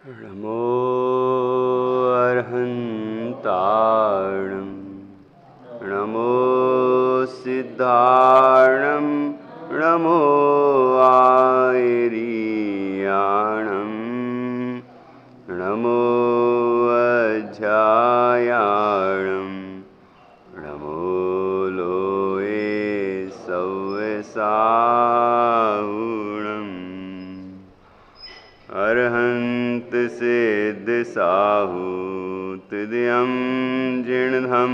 नमो अर्हन्ताणं नमो सिद्धाणं नमो आयर्याणं नमो अध्यायाणं नमो लोये सव्यसाहुणम् अर्हन्त सिद्ध साहु तुद्यं जिणधम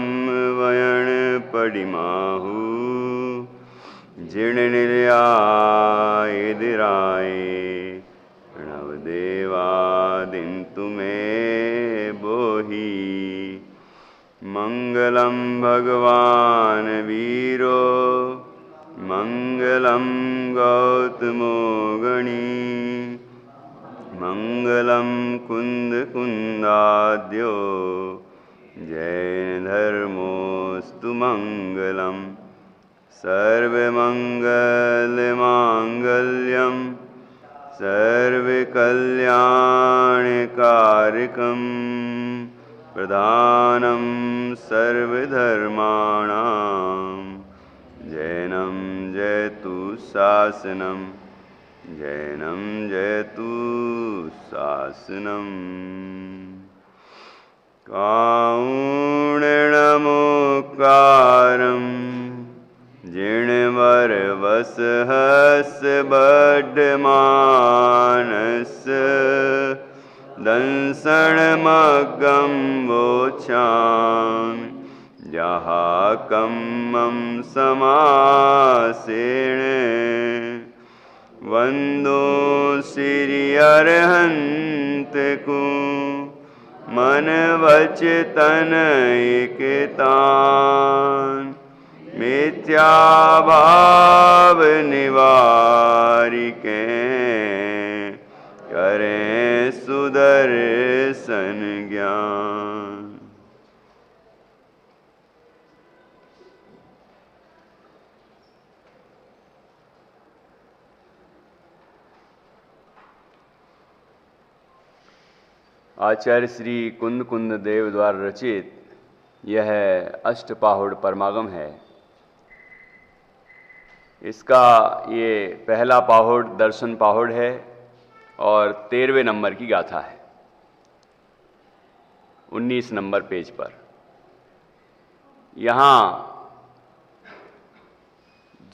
वयण पडिमाहु जिणनिर्यायदिराय नवदेवादिं तुमे बोहि मंगलम भगवान वीरो मंगलम गौतमो गणी मंगलम कुंद कुंदाद्यो जैन धर्मोस्तु मंगलम सर्वमंगल मांगल्यम सर्वकल्याणकारकम प्रधानम सर्वधर्माणां जैनं जयतु शासनम् जैनं जयतु शासनम् कारुण्यमुपकारं जिणवरवसहस बड्डमानस दंसनमग्गं वोचामि जहाकम्मं समासेन वंदो श्री अरहंत को मन वच तन एकतान मिथ्या भाव निवारिके करें सुदर्शन ज्ञान। आचार्य श्री कुंद कुंद देव द्वारा रचित यह अष्टपाहुड़ परमागम है। इसका ये पहला पाहुड़ दर्शन पाहुड़ है और 13वें नंबर की गाथा है, 19 नंबर पेज पर। यहाँ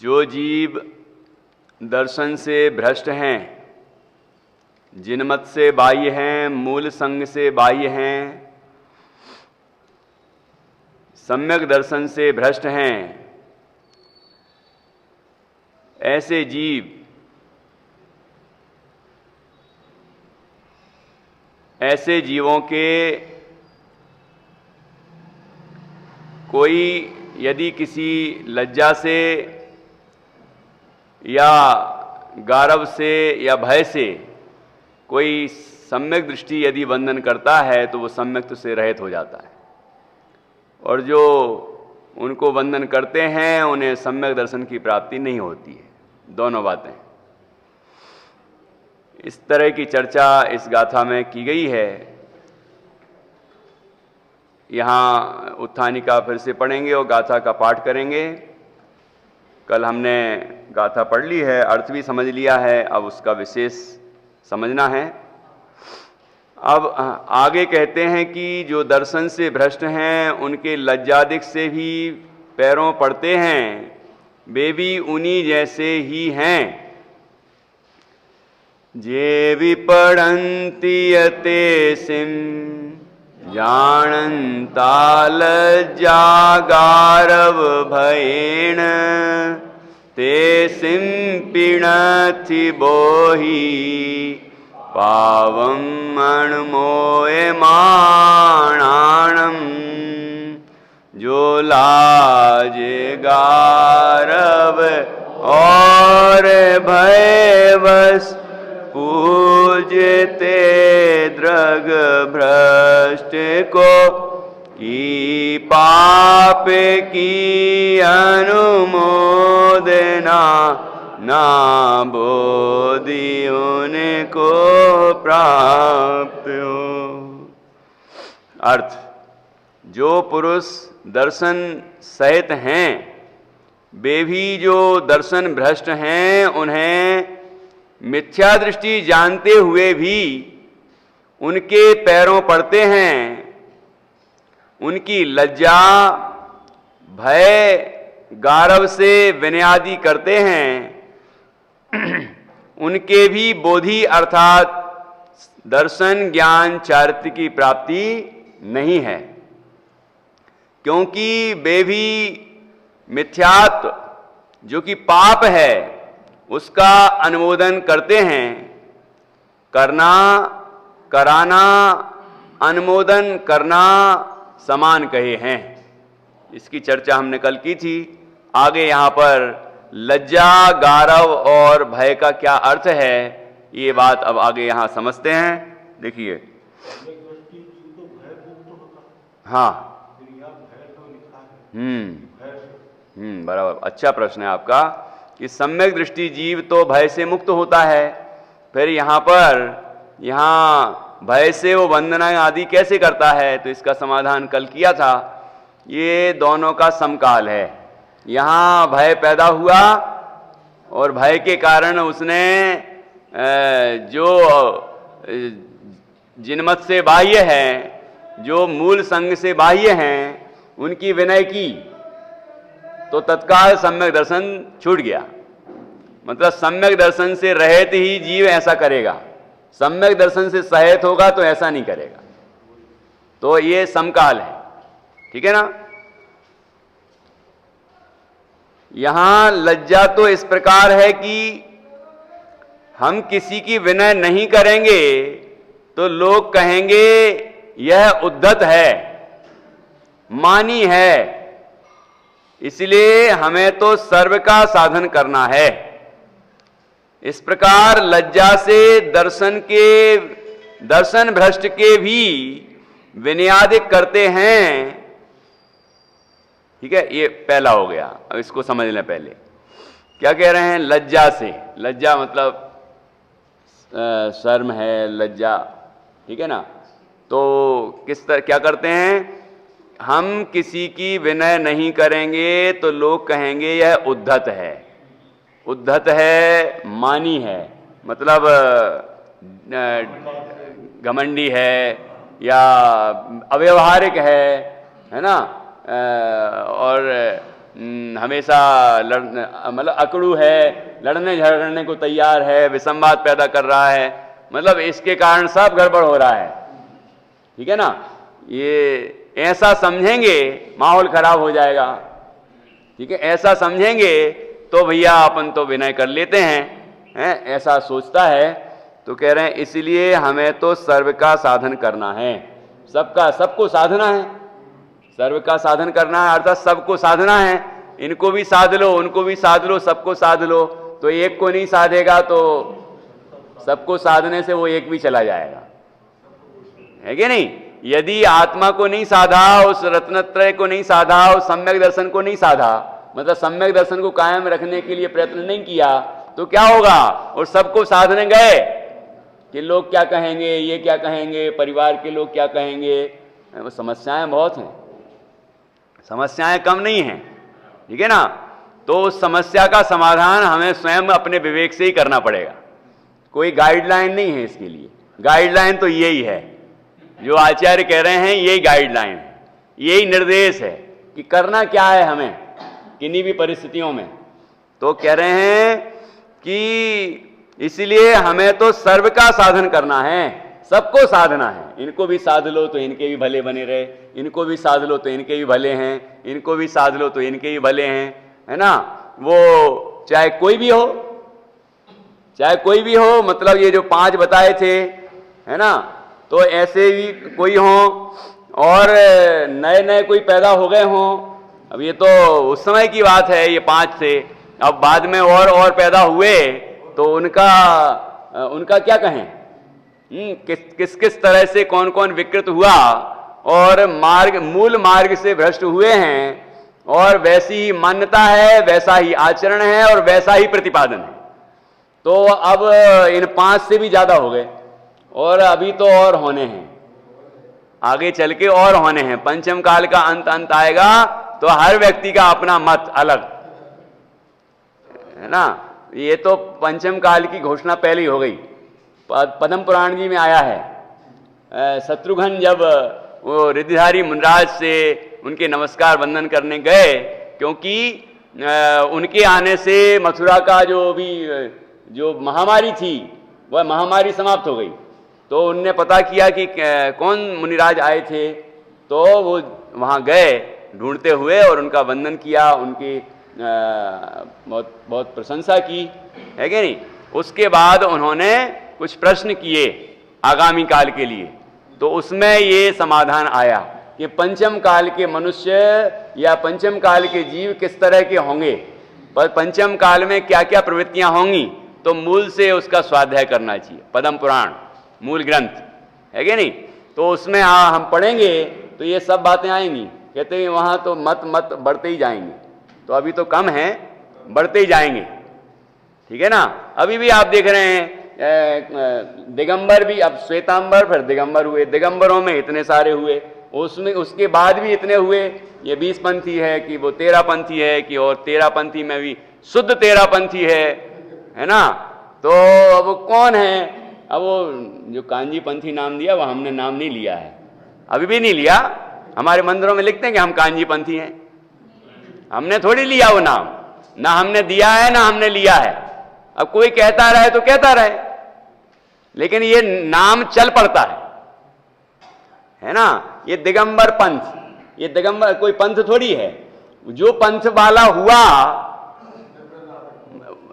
जो जीव दर्शन से भ्रष्ट हैं, जिनमत से बाह्य हैं, मूल संग से बाह्य हैं, सम्यक दर्शन से भ्रष्ट हैं, ऐसे जीव ऐसे जीवों के कोई यदि किसी लज्जा से या गारव से या भय से कोई सम्यक दृष्टि यदि वंदन करता है तो वो सम्यक से रहित हो जाता है, और जो उनको वंदन करते हैं उन्हें सम्यक दर्शन की प्राप्ति नहीं होती है। दोनों बातें, इस तरह की चर्चा इस गाथा में की गई है। यहाँ उत्थानिका फिर से पढ़ेंगे और गाथा का पाठ करेंगे। कल हमने गाथा पढ़ ली है, अर्थ भी समझ लिया है, अब उसका विशेष समझना है। अब आगे कहते हैं कि जो दर्शन से भ्रष्ट हैं उनके लज्जादिक से भी पैरों पड़ते हैं, वे भी उन्हीं जैसे ही हैं। जे विपढ़न्ति यते सिम जानन्ता लज्जा गारव भयेन ते सिम पिणथि बोहि पावं अणमोयमाणाणं जो लाज गारव और भयवश पूजते द्रग भ्रष्ट को की पाप की अनुमोदना ना बोधि उनको प्राप्त हो। अर्थ, जो पुरुष दर्शन सहित हैं वे भी जो दर्शन भ्रष्ट हैं, उन्हें मिथ्या दृष्टि जानते हुए भी उनके पैरों पड़ते हैं, उनकी लज्जा भय गारव से विनयादि करते हैं, उनके भी बोधि अर्थात दर्शन ज्ञान चारित्र की प्राप्ति नहीं है, क्योंकि वे भी मिथ्यात्व जो कि पाप है उसका अनुमोदन करते हैं। करना, कराना, अनुमोदन करना समान कहे हैं। इसकी चर्चा हमने कल की थी। आगे यहाँ पर लज्जा, गारव और भय का क्या अर्थ है, ये बात अब आगे यहाँ समझते हैं। देखिए, हाँ, बराबर, अच्छा प्रश्न है आपका कि सम्यक दृष्टि जीव तो भय से मुक्त होता है, फिर यहाँ भय से वो वंदना आदि कैसे करता है, तो इसका समाधान कल किया था। ये दोनों का समकाल है। यहाँ भय पैदा हुआ और भय के कारण उसने जो जिनमत से बाह्य है, जो मूल संग से बाह्य हैं, उनकी विनय की, तो तत्काल सम्यक दर्शन छूट गया। मतलब सम्यक दर्शन से रहित ही जीव ऐसा करेगा, सम्यक दर्शन से सहित होगा तो ऐसा नहीं करेगा। तो ये समकाल है, ठीक है ना। यहां लज्जा तो इस प्रकार है कि हम किसी की विनय नहीं करेंगे तो लोग कहेंगे यह उद्धत है, मानी है, इसलिए हमें तो सर्व का साधन करना है। इस प्रकार लज्जा से दर्शन भ्रष्ट के भी विनयादिक करते हैं, ठीक है। ये पहला हो गया। अब इसको समझ लें। पहले क्या कह रहे हैं, लज्जा से, लज्जा मतलब शर्म है, लज्जा, ठीक है ना। तो किस तरह क्या करते हैं, हम किसी की विनय नहीं करेंगे तो लोग कहेंगे यह उद्धत है, उद्धत है, मानी है, मतलब घमंडी है या अव्यवहारिक है ना, और हमेशा मतलब अकड़ू है, लड़ने झगड़ने को तैयार है, विसंवाद पैदा कर रहा है, मतलब इसके कारण सब गड़बड़ हो रहा है, ठीक है ना। ये ऐसा समझेंगे माहौल खराब हो जाएगा, ठीक है। ऐसा समझेंगे तो भैया अपन तो विनय कर लेते हैं, ऐसा सोचता है। तो कह रहे हैं इसलिए हमें तो सर्व का साधन करना है, सबको साधना है, सर्व का साधन करना है, अर्थात सबको साधना है। इनको भी साध लो, उनको भी साध लो, सबको साध लो। तो एक को नहीं साधेगा तो सबको साधने से वो एक भी चला जाएगा, है कि नहीं। यदि आत्मा को नहीं साधा, उस रत्नत्रय को नहीं साधा, उस सम्यक दर्शन को नहीं साधा, मतलब सम्यक दर्शन को कायम रखने के लिए प्रयत्न नहीं किया, तो क्या होगा, और सबको साधने गए कि लोग क्या कहेंगे, ये क्या कहेंगे, परिवार के लोग क्या कहेंगे। वो समस्याएं बहुत हैं, समस्याएं कम नहीं हैं, ठीक है ना। तो उस समस्या का समाधान हमें स्वयं अपने विवेक से ही करना पड़ेगा। कोई गाइडलाइन नहीं है इसके लिए। गाइडलाइन तो यही है जो आचार्य कह रहे हैं, यही गाइडलाइन है, यही निर्देश है कि करना क्या है हमें किन्हीं भी परिस्थितियों में। तो कह रहे हैं कि इसलिए हमें तो सर्व का साधन करना है, सबको साधना है। इनको भी साध लो तो इनके भी भले बने रहे, इनको भी साध लो तो इनके भी भले हैं, इनको भी साध लो तो इनके भी भले हैं, है ना। वो चाहे कोई भी हो, चाहे कोई भी हो, मतलब ये जो 5 बताए थे, है ना, तो ऐसे भी कोई हो और नए नए कोई पैदा हो गए हों। अब ये तो उस समय की बात है, ये 5 थे, अब बाद में और पैदा हुए तो उनका क्या कहें, किस तरह से कौन कौन विकृत हुआ और मूल मार्ग से भ्रष्ट हुए हैं, और वैसी ही मान्यता है, वैसा ही आचरण है और वैसा ही प्रतिपादन है। तो अब इन 5 से भी ज्यादा हो गए, और अभी तो और होने हैं, आगे चल के और होने हैं। पंचम काल का अंत आएगा तो हर व्यक्ति का अपना मत अलग है ना। ये तो पंचम काल की घोषणा पहले ही हो गई, पद्म पुराण जी में आया है। शत्रुघ्न जब वो रिद्धिधारी मुनराज से उनके नमस्कार वंदन करने गए, क्योंकि उनके आने से मथुरा का जो महामारी थी वह महामारी समाप्त हो गई। तो उनने पता किया कि कौन मुनिराज आए थे, तो वो वहाँ गए ढूंढते हुए और उनका वंदन किया, उनकी बहुत बहुत प्रशंसा की, है कि नहीं। उसके बाद उन्होंने कुछ प्रश्न किए आगामी काल के लिए, तो उसमें ये समाधान आया कि पंचम काल के मनुष्य या पंचम काल के जीव किस तरह के होंगे, पर पंचम काल में क्या क्या प्रवृत्तियां होंगी, तो मूल से उसका स्वाध्याय करना चाहिए। पद्म पुराण मूल ग्रंथ है कि नहीं, तो उसमें हम पढ़ेंगे तो ये सब बातें आएंगी। कहते हैं वहाँ तो मत बढ़ते ही जाएंगे, तो अभी तो कम है, बढ़ते ही जाएंगे, ठीक है ना। अभी भी आप देख रहे हैं दिगंबर भी, अब श्वेतांबर फिर दिगंबर हुए, दिगंबरों में इतने सारे हुए, उसमें उसके बाद भी इतने हुए। ये 20 पंथी है कि वो 13 पंथी है कि, और 13 पंथी में भी शुद्ध 13 पंथी है ना। तो अब कौन है, अब वो जो कांजी पंथी नाम दिया वो हमने नाम नहीं लिया है, अभी भी नहीं लिया। हमारे मंदिरों में लिखते हैं कि हम कांजी पंथी हैं, हमने थोड़ी लिया वो नाम, ना हमने दिया है ना हमने लिया है। अब कोई कहता रहे तो कहता रहे, लेकिन ये नाम चल पड़ता है ना। ये दिगंबर पंथ, ये दिगंबर कोई पंथ थोड़ी है, जो पंथ वाला हुआ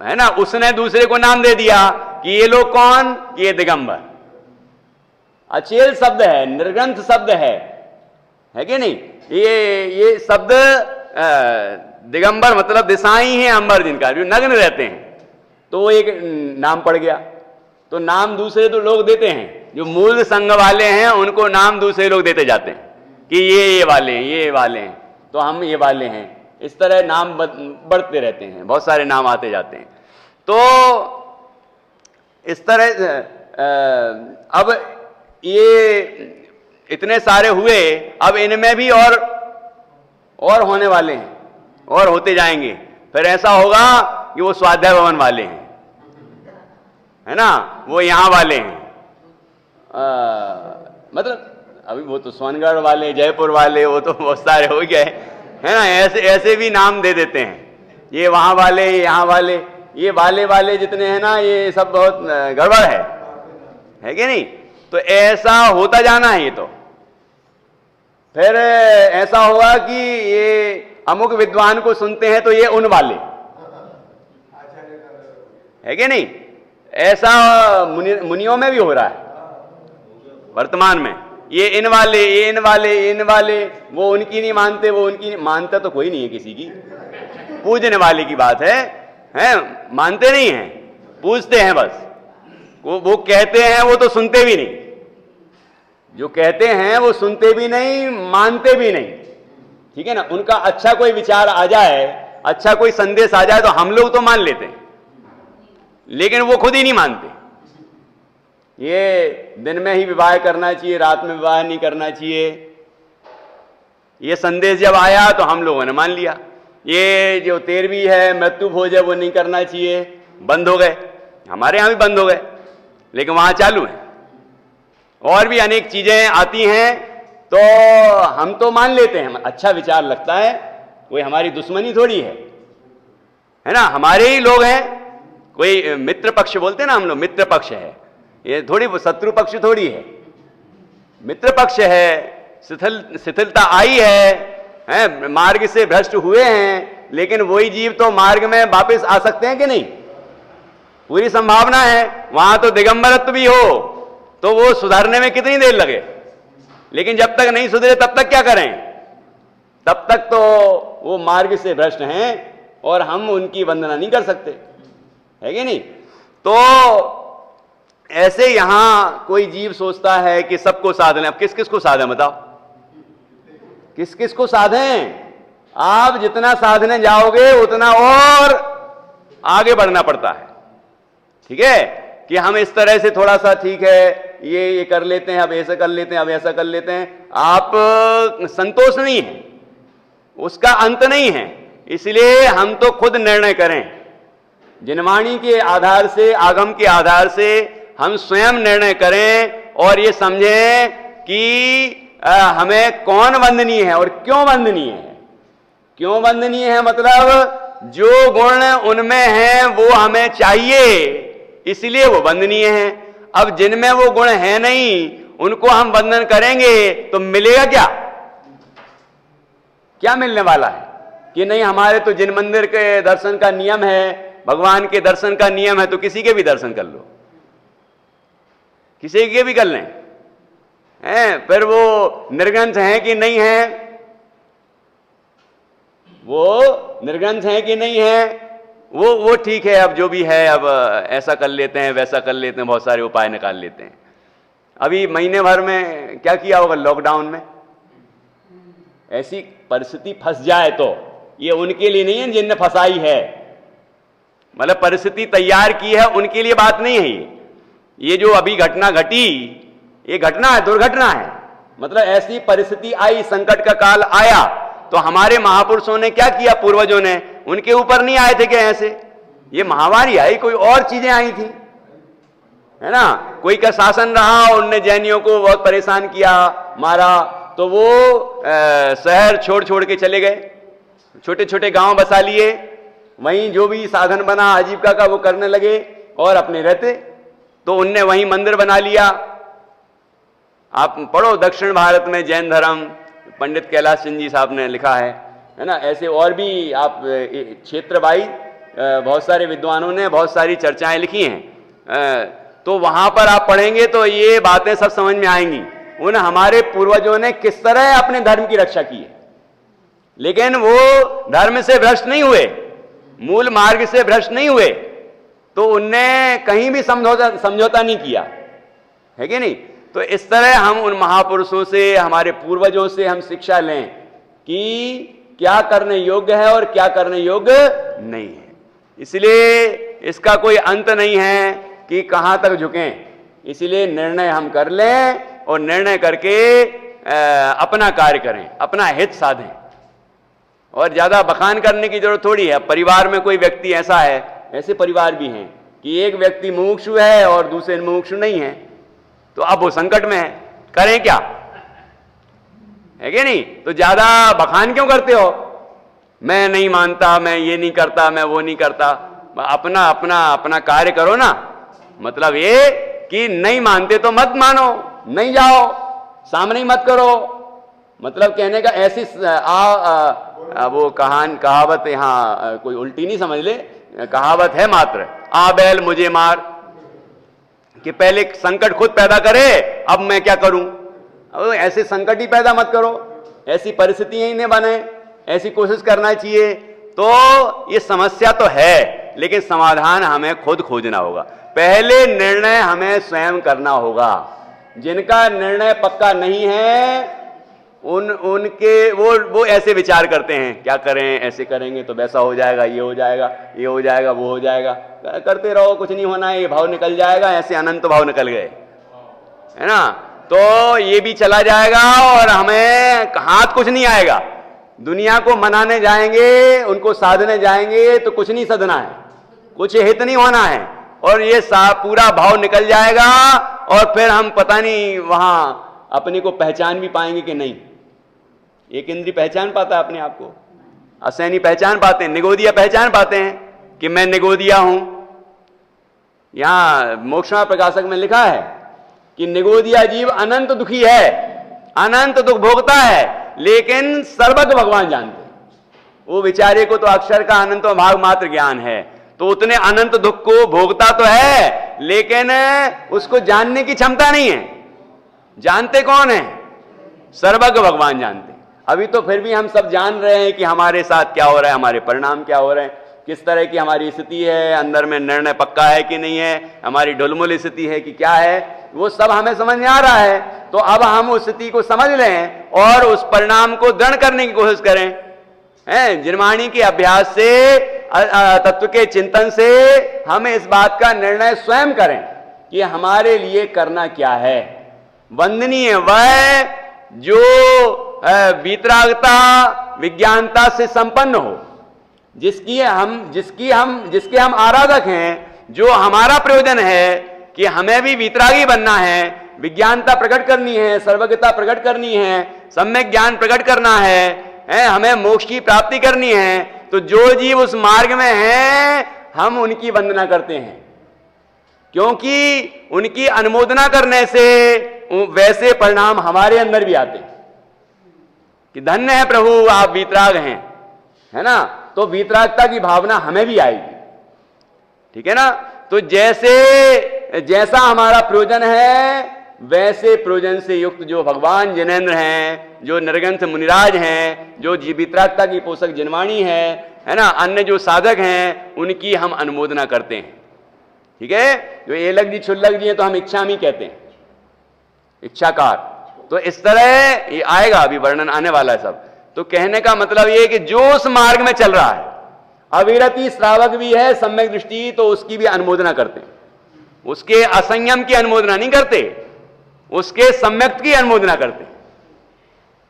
है ना, उसने दूसरे को नाम दे दिया कि ये लोग कौन, कि ये दिगंबर। अचेल शब्द है, निर्ग्रंथ शब्द है कि नहीं। ये शब्द दिगंबर मतलब दिशाई हैं अंबर जिनका, जो नग्न रहते हैं, तो वो एक नाम पड़ गया। तो नाम दूसरे तो लोग देते हैं, जो मूल संघ वाले हैं उनको नाम दूसरे लोग देते जाते हैं कि ये वाले हैं, ये वाले हैं, तो हम ये वाले हैं। इस तरह नाम बढ़ते रहते हैं, बहुत सारे नाम आते जाते हैं। तो इस तरह अब ये इतने सारे हुए, अब इनमें भी और होने वाले हैं और होते जाएंगे। फिर ऐसा होगा कि वो स्वाध्याय भवन वाले हैं, है ना, वो यहाँ वाले हैं, मतलब अभी वो तो सोनगढ़ वाले, जयपुर वाले, वो तो बहुत सारे हो गए, है ना। ऐसे भी नाम दे देते हैं, ये वहाँ वाले, ये यहाँ वाले, ये वाले जितने हैं ना, ये सब बहुत गड़बड़ है कि नहीं। तो ऐसा होता जाना है। ये तो फिर ऐसा होगा कि ये अमुक विद्वान को सुनते हैं तो ये उन वाले, है कि नहीं। ऐसा मुनियों में भी हो रहा है वर्तमान में, ये इन वाले, ये इन वाले, ये इन वाले, वो उनकी नहीं मानते, वो उनकी नहीं मानता, तो कोई नहीं है किसी की, पूजने वाले की बात है, मानते नहीं हैं, पूजते हैं बस। वो कहते हैं, वो तो सुनते भी नहीं, जो कहते हैं वो सुनते भी नहीं, मानते भी नहीं, ठीक है ना। उनका अच्छा कोई विचार आ जाए, अच्छा कोई संदेश आ जाए तो हम लोग तो मान लेते हैं, लेकिन वो खुद ही नहीं मानते। ये दिन में ही विवाह करना चाहिए, रात में विवाह नहीं करना चाहिए, ये संदेश जब आया तो हम लोगों ने मान लिया। ये जो 13वीं है मृत्यु भोज है वो नहीं करना चाहिए, बंद हो गए, हमारे यहाँ भी बंद हो गए, लेकिन वहां चालू है। और भी अनेक चीजें आती हैं तो हम तो मान लेते हैं, अच्छा विचार लगता है, कोई हमारी दुश्मनी थोड़ी है ना, हमारे ही लोग हैं। कोई मित्र पक्ष बोलते हैं ना हम लोग, मित्र पक्ष है, ये थोड़ी शत्रु पक्ष थोड़ी है, मित्र पक्ष है। शिथिलता आई है, मार्ग से भ्रष्ट हुए हैं, लेकिन वही जीव तो मार्ग में वापस आ सकते हैं कि नहीं, पूरी संभावना है। वहां तो दिगंबरत्व भी हो तो वो सुधारने में कितनी देर लगे, लेकिन जब तक नहीं सुधरे तब तक क्या करें, तब तक तो वो मार्ग से भ्रष्ट हैं और हम उनकी वंदना नहीं कर सकते, है कि नहीं। तो ऐसे यहां कोई जीव सोचता है कि सबको साधन है। अब किस किस को साधे बताओ, किस किस को साधें। आप जितना साधने जाओगे उतना और आगे बढ़ना पड़ता है, ठीक है, कि हम इस तरह से थोड़ा सा ठीक है ये कर लेते हैं, अब ऐसा कर लेते हैं, अब ऐसा कर लेते हैं, आप संतोष नहीं है, उसका अंत नहीं है। इसलिए हम तो खुद निर्णय करें, जिनवाणी के आधार से, आगम के आधार से हम स्वयं निर्णय करें और ये समझें कि हमें कौन वंदनीय है और क्यों वंदनीय है। क्यों वंदनीय है मतलब जो गुण उनमें हैं वो हमें चाहिए, इसलिए वो वंदनीय है। अब जिनमें वो गुण है नहीं, उनको हम वंदन करेंगे तो मिलेगा क्या? क्या मिलने वाला है? कि नहीं हमारे तो जिन मंदिर के दर्शन का नियम है, भगवान के दर्शन का नियम है, तो किसी के भी दर्शन कर लो, किसी के भी कर लें, हैं? फिर वो निर्ग्रंथ हैं कि नहीं है, वो निर्ग्रंथ हैं कि नहीं है, वो ठीक है, अब जो भी है, अब ऐसा कर लेते हैं, वैसा कर लेते हैं, बहुत सारे उपाय निकाल लेते हैं। अभी महीने भर में क्या किया होगा लॉकडाउन में? ऐसी परिस्थिति फंस जाए तो ये उनके लिए नहीं है जिनने फंसाई है, मतलब परिस्थिति तैयार की है उनके लिए बात नहीं है ये जो अभी घटना घटी, ये घटना है, दुर्घटना है। मतलब ऐसी परिस्थिति आई, संकट का काल आया, तो हमारे महापुरुषों ने क्या किया, पूर्वजों ने, उनके ऊपर नहीं आए थे क्या ऐसे? ये महामारी आई, कोई और चीजें आई थी, है ना? कोई का शासन रहा, उनने जैनियों को बहुत परेशान किया, मारा, तो वो शहर छोड़ छोड़ के चले गए, छोटे छोटे गांव बसा लिए, वहीं जो भी साधन बना आजीविका का वो करने लगे और अपने रहते। तो उनने वहीं मंदिर बना लिया। आप पढ़ो दक्षिण भारत में जैन धर्म, पंडित कैलाश चंद जी साहब ने लिखा है ना? ऐसे और भी आप क्षेत्र वाइज बहुत सारे विद्वानों ने बहुत सारी चर्चाएं लिखी हैं, तो वहां पर आप पढ़ेंगे तो ये बातें सब समझ में आएंगी। उन हमारे पूर्वजों ने किस तरह अपने धर्म की रक्षा की है, लेकिन वो धर्म से भ्रष्ट नहीं हुए, मूल मार्ग से भ्रष्ट नहीं हुए, तो उनने कहीं भी समझौता नहीं किया, है कि नहीं? तो इस तरह हम उन महापुरुषों से, हमारे पूर्वजों से हम शिक्षा लें कि क्या करने योग्य है और क्या करने योग्य नहीं है। इसलिए इसका कोई अंत नहीं है कि कहां तक झुकें, इसलिए निर्णय हम कर लें और निर्णय करके अपना कार्य करें, अपना हित साधें, और ज्यादा बखान करने की जरूरत थोड़ी है। परिवार में कोई व्यक्ति ऐसा है, ऐसे परिवार भी हैं कि एक व्यक्ति मुमुक्षु है और दूसरे मुमुक्षु नहीं है, तो अब वो संकट में है, करें क्या, है कि नहीं? तो ज्यादा बखान क्यों करते हो? मैं नहीं मानता, मैं ये नहीं करता, मैं वो नहीं करता। अपना अपना अपना कार्य करो ना। मतलब ये कि नहीं मानते तो मत मानो, नहीं जाओ, सामने ही मत करो। मतलब कहने का ऐसी वो कहावत यहाँ कोई उल्टी नहीं समझ ले, कहावत है मात्र, आ बैल मुझे मार, कि पहले संकट खुद पैदा करे, अब मैं क्या करूं। अब ऐसे संकट ही पैदा मत करो, ऐसी परिस्थितियां ही नहीं बने, ऐसी कोशिश करना चाहिए। तो ये समस्या तो है, लेकिन समाधान हमें खुद खोजना होगा। पहले निर्णय हमें स्वयं करना होगा। जिनका निर्णय पक्का नहीं है उनके वो ऐसे विचार करते हैं, क्या करें, ऐसे करेंगे तो वैसा हो जाएगा, ये हो जाएगा, ये हो जाएगा, वो हो जाएगा, करते रहो, कुछ नहीं होना है, ये भाव निकल जाएगा। ऐसे अनंत भाव निकल गए, है ना? तो ये भी चला जाएगा और हमें हाथ कुछ नहीं आएगा। दुनिया को मनाने जाएंगे, उनको साधने जाएंगे तो कुछ नहीं सधना है, कुछ हित नहीं होना है, और ये पूरा भाव निकल जाएगा। और फिर हम पता नहीं वहां अपने को पहचान भी पाएंगे कि नहीं। एक इंद्री पहचान पाता है अपने आप को, असैनी पहचान पाते हैं, निगोदिया पहचान पाते हैं कि मैं निगोदिया हूं। यहां मोक्षमा प्रकाशक में लिखा है कि निगोदिया जीव अनंत दुखी है, अनंत दुख भोगता है, लेकिन सर्वज्ञ भगवान जानते हैं। वो बेचारे को तो अक्षर का अनंत भाग मात्र ज्ञान है, तो उतने अनंत दुख को भोगता तो है, लेकिन उसको जानने की क्षमता नहीं है। जानते कौन है? सर्वज्ञ भगवान जानते। अभी तो फिर भी हम सब जान रहे हैं कि हमारे साथ क्या हो रहा है, हमारे परिणाम क्या हो रहे हैं, किस तरह की हमारी स्थिति है, अंदर में निर्णय पक्का है कि नहीं है, हमारी ढुलमुल स्थिति है कि क्या है, वो सब हमें समझ में आ रहा है। तो अब हम उस स्थिति को समझ लें और उस परिणाम को दृढ़ करने की कोशिश करें। जिनवाणी के अभ्यास से तत्व के चिंतन से हम इस बात का निर्णय स्वयं करें कि हमारे लिए करना क्या है। वंदनीय वह जो वीतरागता विज्ञानता से संपन्न हो, जिसके हम आराधक हैं, जो हमारा प्रयोजन है कि हमें भी वीतरागी बनना है, विज्ञानता प्रकट करनी है, सर्वज्ञता प्रकट करनी है, सम्यक ज्ञान प्रकट करना है, हमें मोक्ष की प्राप्ति करनी है। तो जो जीव उस मार्ग में हैं, हम उनकी वंदना करते हैं, क्योंकि उनकी अनुमोदना करने से वैसे परिणाम हमारे अंदर भी आते हैं कि धन्य है प्रभु आप वीतराग हैं, है ना। तो वीतरागता की भावना हमें भी आएगी, ठीक है ना। तो जैसा हमारा प्रयोजन है, वैसे प्रयोजन से युक्त जो भगवान जिनेंद्र हैं, जो निर्ग्रंथ मुनिराज हैं, जो वीतरागता की पोषक जिनवाणी है ना, अन्य जो साधक हैं, उनकी हम अनुमोदना करते हैं, ठीक है। जो एलक जी छुल्लक जी हैं तो हम इच्छामी कहते हैं, इच्छाकार। तो इस तरह ये आएगा, अभी वर्णन आने वाला है सब। तो कहने का मतलब ये कि जो उस मार्ग में चल रहा है, अविरति श्रावक भी है सम्यक दृष्टि, तो उसकी भी अनुमोदना करते हैं। उसके असंयम की अनुमोदना नहीं करते, उसके सम्यक की अनुमोदना करते हैं,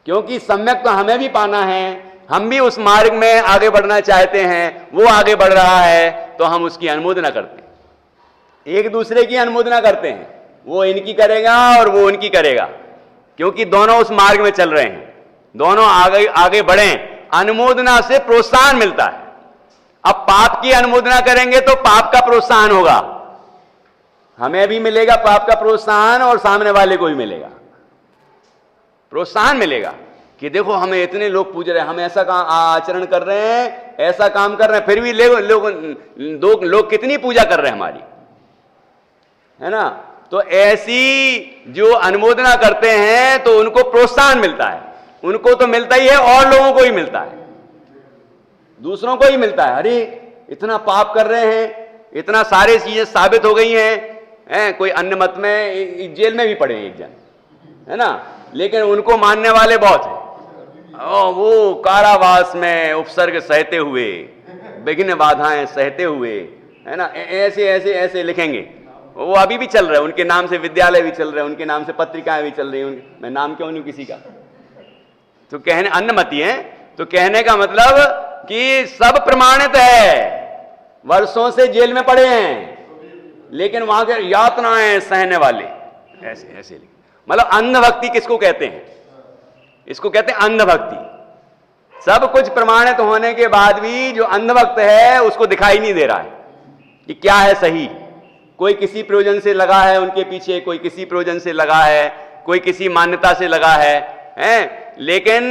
क्योंकि सम्यक तो हमें भी पाना है, हम भी उस मार्ग में आगे बढ़ना चाहते हैं, वो आगे बढ़ रहा है तो हम उसकी अनुमोदना करते हैं, एक दूसरे की अनुमोदना करते हैं। वो इनकी करेगा और वो उनकी करेगा, क्योंकि दोनों उस मार्ग में चल रहे हैं, दोनों आगे बढ़ें। अनुमोदना से प्रोत्साहन मिलता है। अब पाप की अनुमोदना करेंगे तो पाप का प्रोत्साहन होगा, हमें भी मिलेगा पाप का प्रोत्साहन और सामने वाले को भी मिलेगा, प्रोत्साहन मिलेगा कि देखो हमें इतने लोग पूज रहे हैं, हम ऐसा आचरण कर रहे हैं, ऐसा काम कर रहे हैं, फिर भी लोग कितनी पूजा कर रहे हैं हमारी, है ना। तो ऐसी जो अनुमोदना करते हैं तो उनको प्रोत्साहन मिलता है, उनको तो मिलता ही है और लोगों को ही मिलता है, दूसरों को ही मिलता है। अरे इतना पाप कर रहे हैं, इतना सारी चीजें साबित हो गई हैं, कोई अन्य मत में जेल में भी पड़े हैं एक जन, है ना, लेकिन उनको मानने वाले बहुत हैं। वो कारावास में उपसर्ग सहते हुए, विघ्न बाधाएं सहते हुए, है ना, ऐसे ऐसे ऐसे लिखेंगे। वो अभी भी चल रहे हैं, उनके नाम से विद्यालय भी चल रहे हैं, उनके नाम से पत्रिकाएं भी चल रही हैं, मैं नाम क्यों नहीं किसी का। तो कहने अन्नमति हैं, तो कहने का मतलब कि सब प्रमाणित है, वर्षों से जेल में पड़े हैं, लेकिन वहां के यातनाएं सहने वाले ऐसे ऐसे। मतलब अंधभक्ति किसको कहते हैं? इसको कहते हैं अंधभक्ति। सब कुछ प्रमाणित होने के बाद भी जो अंधभक्त है उसको दिखाई नहीं दे रहा है कि क्या है सही। कोई किसी प्रयोजन से लगा है उनके पीछे, कोई किसी प्रयोजन से लगा है, कोई किसी मान्यता से लगा है, लेकिन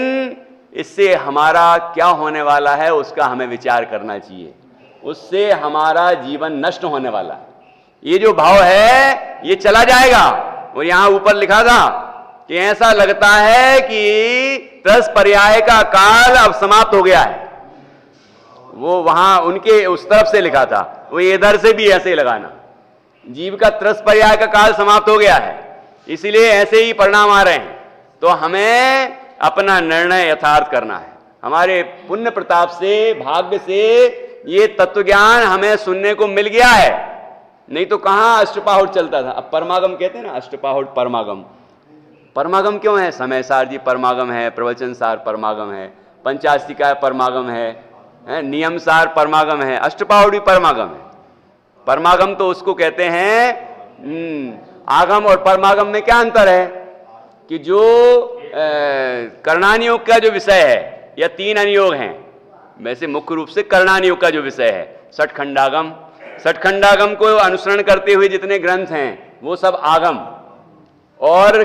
इससे हमारा क्या होने वाला है उसका हमें विचार करना चाहिए, उससे हमारा जीवन नष्ट होने वाला है। ये जो भाव है ये चला जाएगा। और यहां ऊपर लिखा था कि ऐसा लगता है कि 10 पर्याय का काल अब समाप्त हो गया है। वो वहां उनके उस तरफ से लिखा था, वो इधर से भी ऐसे ही लगाना, जीव का 30 पर्याय का काल समाप्त हो गया है, इसलिए ऐसे ही परिणाम आ रहे हैं। तो हमें अपना निर्णय यथार्थ करना है। हमारे पुण्य प्रताप से, भाग्य से ये तत्व ज्ञान हमें सुनने को मिल गया है, नहीं तो कहां अष्टपाहुड़ चलता था। अब परमागम कहते हैं ना, अष्टपाहुड़ परमागम। परमागम क्यों है? समय सार जी परमागम है, प्रवचन सार परमागम है, पंचास्तिका परमागम है, नियम सार परमागम है, अष्टपाहुड़ भी परमागम है। परमागम तो उसको कहते हैं। आगम और परमागम में क्या अंतर है कि जो कर्णानियोग का जो विषय है या 3 अनुयोग हैं, वैसे मुख्य रूप से कर्णानियोग का जो विषय है षटखंडागम, षटखंडागम को अनुसरण करते हुए जितने ग्रंथ हैं वो सब आगम, और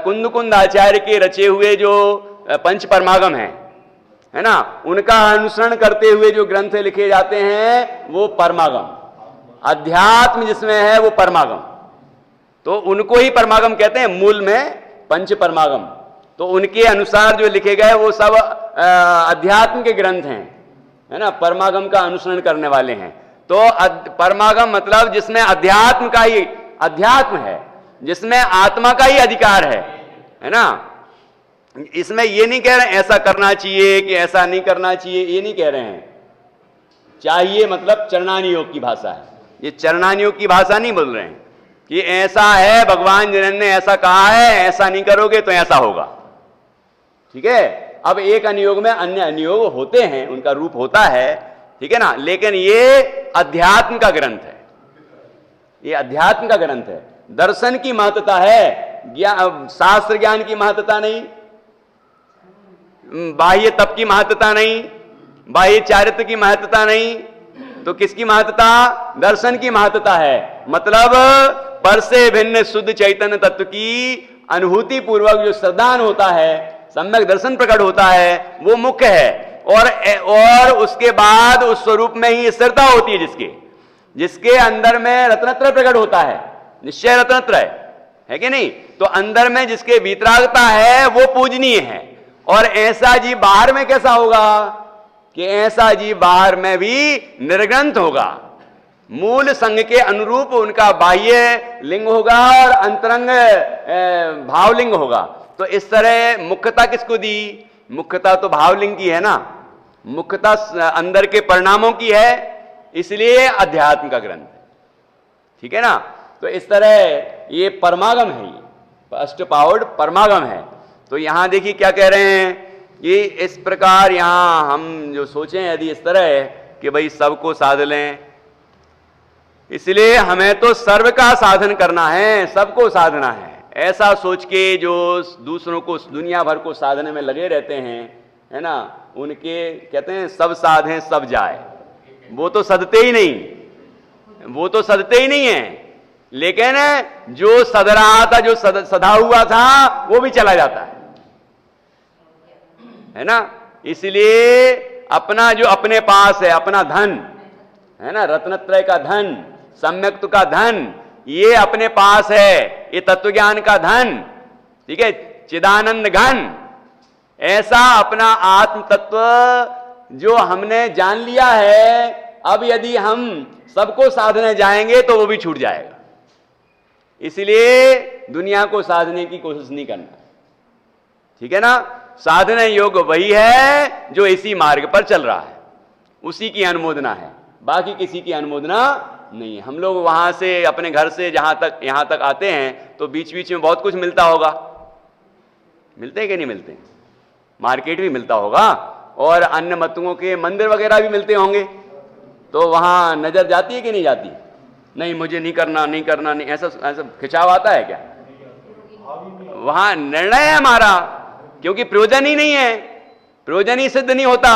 कुंद कुंद आचार्य के रचे हुए जो पंच परमागम है ना, उनका अनुसरण करते हुए जो ग्रंथ लिखे जाते हैं वो परमागम। अध्यात्म जिसमें है वो परमागम, तो उनको ही परमागम कहते हैं। मूल में पंच परमागम, तो उनके अनुसार जो लिखे गए वो सब अध्यात्म के ग्रंथ हैं, है ना, परमागम का अनुसरण करने वाले हैं। तो परमागम मतलब जिसमें अध्यात्म का ही अध्यात्म है, जिसमें आत्मा का ही अधिकार है ना। इसमें ये नहीं कह रहे हैं ऐसा करना चाहिए कि ऐसा नहीं करना चाहिए, ये नहीं कह रहे हैं। चाहिए मतलब चरणानी योग की भाषा है, ये चरणानी योग की भाषा नहीं बोल रहे हैं कि ऐसा है, भगवान जिन्होंने ने ऐसा कहा है, ऐसा नहीं करोगे तो ऐसा होगा। ठीक है, अब एक अनुयोग में अन्य अनुयोग होते हैं, उनका रूप होता है, ठीक है ना, लेकिन ये अध्यात्म का ग्रंथ है, ये अध्यात्म का ग्रंथ है। दर्शन की महत्ता है, शास्त्र ज्ञान की महत्ता नहीं, बाह्य तप की महत्ता नहीं, बाह्य चारित्र की महत्ता नहीं, तो किसकी महत्ता? दर्शन की महत्ता है। मतलब पर से भिन्न शुद्ध चैतन्य तत्व की अनुभूति पूर्वक जो श्रद्धान होता है, सम्यक दर्शन प्रकट होता है, वो मुख्य है। और उसके बाद उस स्वरूप में ही स्थिरता होती है, जिसके अंदर में रत्नत्रय प्रकट होता है, निश्चय रत्नत्रय है कि नहीं? तो अंदर में जिसके वितरागता है वो पूजनीय है। और ऐसा जीव बाहर में कैसा होगा कि ऐसा जीव बाहर में भी निर्ग्रंथ होगा, मूल संग के अनुरूप उनका बाह्य लिंग होगा और अंतरंग भावलिंग होगा। तो इस तरह मुख्यता किसको दी? मुख्यता तो भावलिंग की है ना, मुख्यता अंदर के परिणामों की है, इसलिए अध्यात्म का ग्रंथ है। ठीक है ना? तो इस तरह ये परमागम है, ये अष्टपावड़ परमागम है। तो यहां देखिए क्या कह रहे हैं, ये इस प्रकार यहां हम जो सोचें यदि इस तरह कि भाई सबको साध लें, इसलिए हमें तो सर्व का साधन करना है, सबको साधना है। ऐसा सोच के जो दूसरों को दुनिया भर को साधने में लगे रहते हैं, है ना, उनके कहते हैं सब साधें सब जाए, वो तो सदते ही नहीं, वो तो सदते ही नहीं है। लेकिन जो सद रहा था, जो सदा हुआ था, वो भी चला जाता है ना। इसलिए अपना जो अपने पास है, अपना धन है ना, रत्नत्रय का धन, सम्यक्त्व का धन, ये अपने पास है, ये तत्वज्ञान का धन, ठीक है, चिदानंद घन, ऐसा अपना आत्म तत्व जो हमने जान लिया है, अब यदि हम सबको साधने जाएंगे तो वो भी छूट जाएगा। इसलिए दुनिया को साधने की कोशिश नहीं करना, ठीक है ना। साधना योग वही है जो इसी मार्ग पर चल रहा है, उसी की अनुमोदना है, बाकी किसी की अनुमोदना नहीं है। हम लोग वहां से अपने घर से जहां तक यहां तक आते हैं तो बीच बीच में बहुत कुछ मिलता होगा, मिलते हैं कि नहीं मिलते? मार्केट भी मिलता होगा और अन्य मतुओं के मंदिर वगैरह भी मिलते होंगे, तो वहां नजर जाती है कि नहीं जाती? नहीं, मुझे नहीं करना, नहीं करना, नहीं, ऐसा खिंचाव आता है क्या? वहां निर्णय है हमारा, क्योंकि प्रयोजन ही नहीं है, प्रयोजन ही सिद्ध नहीं होता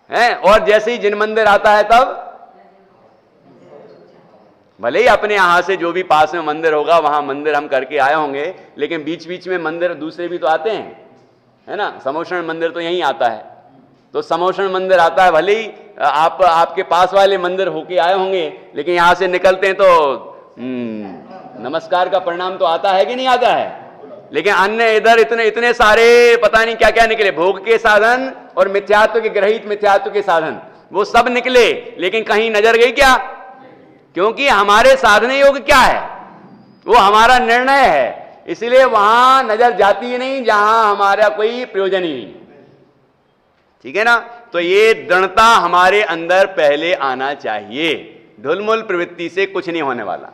है। और जैसे ही जिन मंदिर आता है तब भले ही अपने यहां से जो भी पास में मंदिर होगा वहां मंदिर हम करके आए होंगे, लेकिन बीच बीच में मंदिर दूसरे भी तो आते हैं, है ना। समोषण मंदिर तो यहीं आता है, तो समोषण मंदिर आता है, भले ही आपके पास वाले मंदिर होके आए होंगे, लेकिन यहां से निकलते हैं तो नमस्कार का परिणाम तो आता है कि नहीं आता है। लेकिन अन्य इधर इतने इतने सारे पता नहीं क्या क्या निकले, भोग के साधन और मिथ्यात्व के, ग्रहित मिथ्यात्व के साधन, वो सब निकले, लेकिन कहीं नजर गई क्या? क्योंकि हमारे साधने योग क्या है, वो हमारा निर्णय है, इसलिए वहां नजर जाती ही नहीं जहां हमारा कोई प्रयोजन ही नहीं, ठीक है ना। तो ये दृढ़ता हमारे अंदर पहले आना चाहिए। ढुलमुल प्रवृत्ति से कुछ नहीं होने वाला,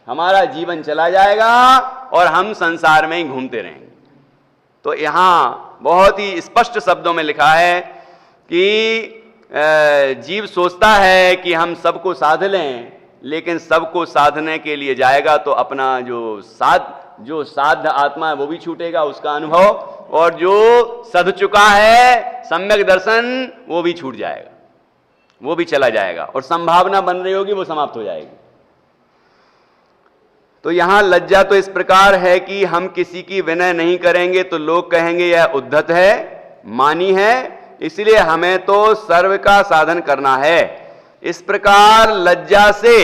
हमारा जीवन चला जाएगा और हम संसार में ही घूमते रहेंगे। तो यहां बहुत ही स्पष्ट शब्दों में लिखा है कि जीव सोचता है कि हम सबको साध लें, लेकिन सबको साधने के लिए जाएगा तो अपना जो साध आत्मा है वो भी छूटेगा, उसका अनुभव, और जो सध चुका है सम्यक दर्शन वो भी छूट जाएगा, वो भी चला जाएगा, और संभावना बन रही होगी वो समाप्त हो जाएगी। तो यहां लज्जा तो इस प्रकार है कि हम किसी की विनय नहीं करेंगे तो लोग कहेंगे यह उद्धत है, मानी है, इसलिए हमें तो सर्व का साधन करना है। इस प्रकार लज्जा से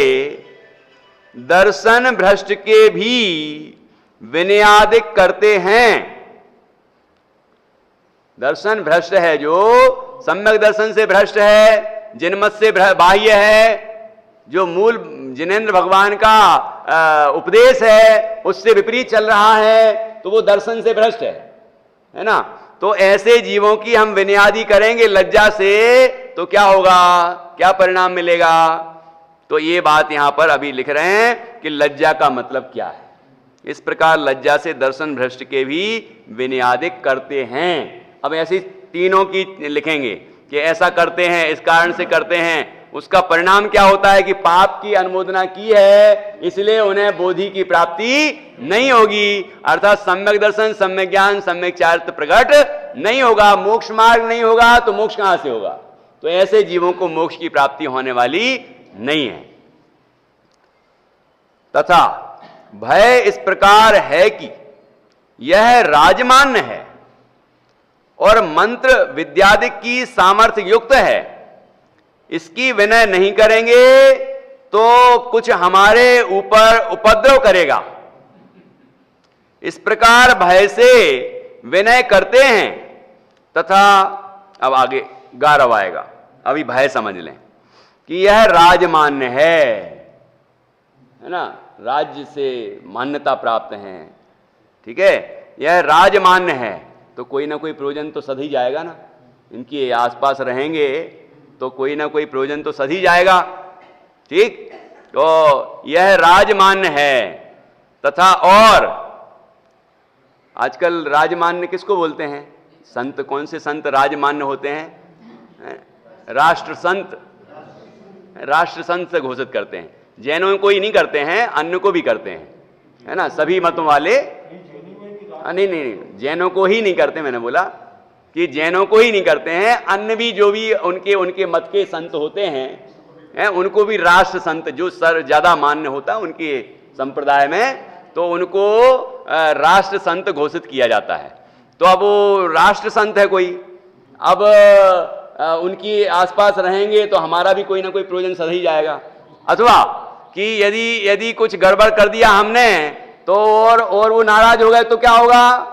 दर्शन भ्रष्ट के भी विनयादिक करते हैं। दर्शन भ्रष्ट है, जो सम्यक दर्शन से भ्रष्ट है, जिनमत से बाह्य है, जो मूल जिनेंद्र भगवान का उपदेश है उससे विपरीत चल रहा है, तो वो दर्शन से भ्रष्ट है ना। तो ऐसे जीवों की हम विनयादी करेंगे लज्जा से, तो क्या होगा, क्या परिणाम मिलेगा? तो ये बात यहां पर अभी लिख रहे हैं कि लज्जा का मतलब क्या है। इस प्रकार लज्जा से दर्शन भ्रष्ट के भी विनयादिक करते हैं। अब ऐसी तीनों की लिखेंगे कि ऐसा करते हैं, इस कारण से करते हैं, उसका परिणाम क्या होता है कि पाप की अनुमोदना की है, इसलिए उन्हें बोधि की प्राप्ति नहीं होगी, अर्थात सम्यक दर्शन, सम्यक ज्ञान, सम्यक चारित्र प्रकट नहीं होगा, मोक्ष मार्ग नहीं होगा, तो मोक्ष कहां से होगा? तो ऐसे जीवों को मोक्ष की प्राप्ति होने वाली नहीं है। तथा भय इस प्रकार है कि यह राजमान्य है और मंत्र विद्यादि की सामर्थ्य युक्त है, इसकी विनय नहीं करेंगे तो कुछ हमारे ऊपर उपद्रव करेगा। इस प्रकार भय से विनय करते हैं। तथा अब आगे गारव आएगा, अभी भय समझ लें कि यह राजमान्य है ना, राज्य से मान्यता प्राप्त है, ठीक है, यह राजमान्य है, तो कोई ना कोई प्रयोजन तो सध ही जाएगा ना, इनके आसपास रहेंगे तो कोई ना कोई प्रयोजन तो सध ही जाएगा, ठीक। तो यह राजमान्य है। तथा और आजकल राजमान्य किसको बोलते हैं? संत, कौन से संत राजमान्य होते हैं? राष्ट्र संत, राष्ट्र संत से घोषित करते हैं। जैनों को ही नहीं करते हैं, अन्य को भी करते हैं, है ना, सभी मतों वाले। नहीं, जैनों को ही नहीं करते, मैंने बोला कि जैनों को ही नहीं करते हैं, अन्य भी जो भी उनके मत के संत होते हैं, उनको भी राष्ट्र संत, जो सर ज्यादा मान्य होता है उनके संप्रदाय में, तो उनको राष्ट्र संत घोषित किया जाता है। तो अब वो राष्ट्र संत है कोई, अब उनकी आसपास रहेंगे तो हमारा भी कोई ना कोई प्रयोजन सध ही जाएगा। अथवा कि यदि कुछ गड़बड़ कर दिया हमने तो और वो नाराज हो गए तो क्या होगा?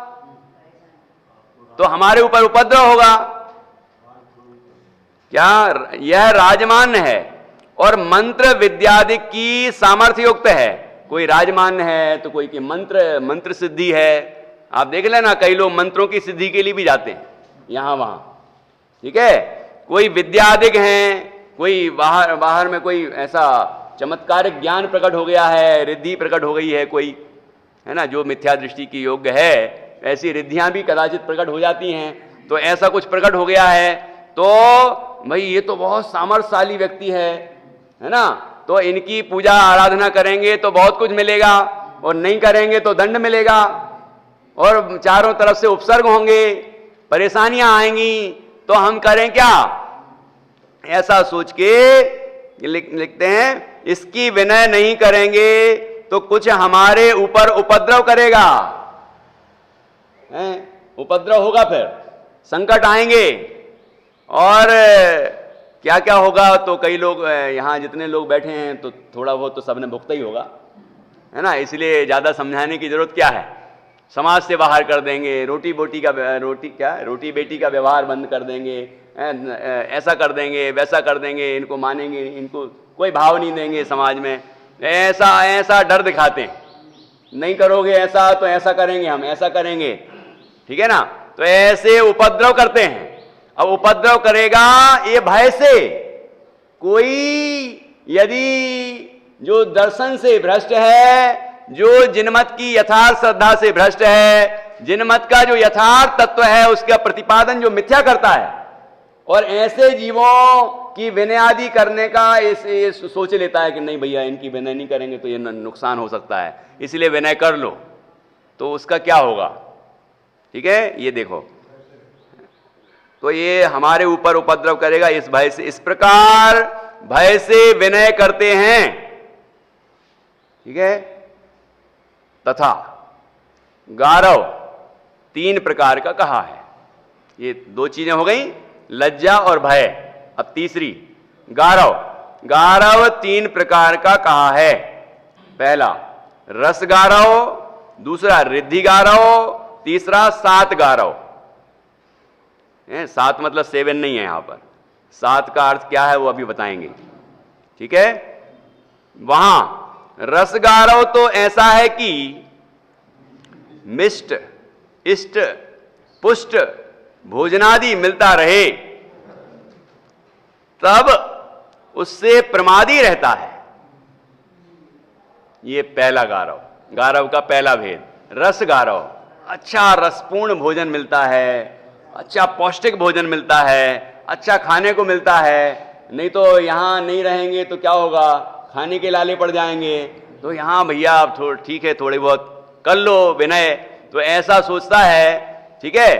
तो हमारे ऊपर उपद्रव होगा। क्या? यह राजमान्य है और मंत्र विद्यादि की सामर्थ्य युक्त है। कोई राजमान्य है तो कोई की मंत्र सिद्धि है। आप देख लेना, कई लोग मंत्रों की सिद्धि के लिए भी जाते हैं यहां वहां, ठीक है। कोई विद्यादिक हैं, कोई बाहर में कोई ऐसा चमत्कारिक ज्ञान प्रकट हो गया है, रिद्धि प्रकट हो गई है कोई, है ना, जो मिथ्या दृष्टि की योग्य है, ऐसी रिद्धियां भी कदाचित प्रकट हो जाती हैं। तो ऐसा कुछ प्रकट हो गया है तो भाई ये तो बहुत सामर्थ्यशाली व्यक्ति है ना, तो इनकी पूजा आराधना करेंगे तो बहुत कुछ मिलेगा, और नहीं करेंगे तो दंड मिलेगा, और चारों तरफ से उपसर्ग होंगे, परेशानियां आएंगी, तो हम करें क्या? ऐसा सोच के लिखते हैं, इसकी विनय नहीं करेंगे तो कुछ हमारे ऊपर उपद्रव करेगा। उपद्रव होगा, फिर संकट आएंगे, और क्या क्या होगा? तो कई लोग यहां जितने लोग बैठे हैं तो थोड़ा बहुत तो सबने भुगता ही होगा, है ना, इसलिए ज्यादा समझाने की जरूरत क्या है। समाज से बाहर कर देंगे, रोटी बेटी का व्यवहार बंद कर देंगे, ऐसा कर देंगे, वैसा कर देंगे, इनको मानेंगे, इनको कोई भाव नहीं देंगे समाज में, ऐसा डर दिखाते हैं, नहीं करोगे ऐसा तो ऐसा करेंगे, हम ऐसा करेंगे, ठीक है ना। तो ऐसे उपद्रव करते हैं। अब उपद्रव करेगा ये भय से। कोई यदि जो दर्शन से भ्रष्ट है, जो जिनमत की यथार्थ श्रद्धा से भ्रष्ट है, जिनमत का जो यथार्थ तत्व है उसका प्रतिपादन जो मिथ्या करता है, और ऐसे जीवों की विनय आदि करने का ये सोच लेता है कि नहीं भैया इनकी विनय नहीं करेंगे तो ये नुकसान हो सकता है, इसलिए विनय कर लो, तो उसका क्या होगा? ठीक है, ये देखो, तो ये हमारे ऊपर उपद्रव करेगा इस भय से। इस प्रकार भय से विनय करते हैं, ठीक है। तथा गारव 3 प्रकार का कहा है। ये 2 चीजें हो गई, लज्जा और भय। अब तीसरी गारव। गारव 3 प्रकार का कहा है। पहला रस गारव, दूसरा रिद्धि गारव, तीसरा सात गारव। 7 मतलब 7 नहीं है यहां पर, 7 का अर्थ क्या है वो अभी बताएंगे, ठीक है। वहां रस गारव तो ऐसा है कि मिष्ट, इष्ट, पुष्ट, भोजनादि मिलता रहे तब उससे प्रमादी रहता है। ये पहला गारव, गारव का पहला भेद। रस गारव, अच्छा रसपूर्ण भोजन मिलता है, अच्छा पौष्टिक भोजन मिलता है, अच्छा खाने को मिलता है। नहीं तो यहां नहीं रहेंगे तो क्या होगा, खाने के लाले पड़ जाएंगे। तो यहां भैया आप थोड़ा ठीक है, थोड़ी बहुत कर लो विनय, तो ऐसा सोचता है। ठीक है,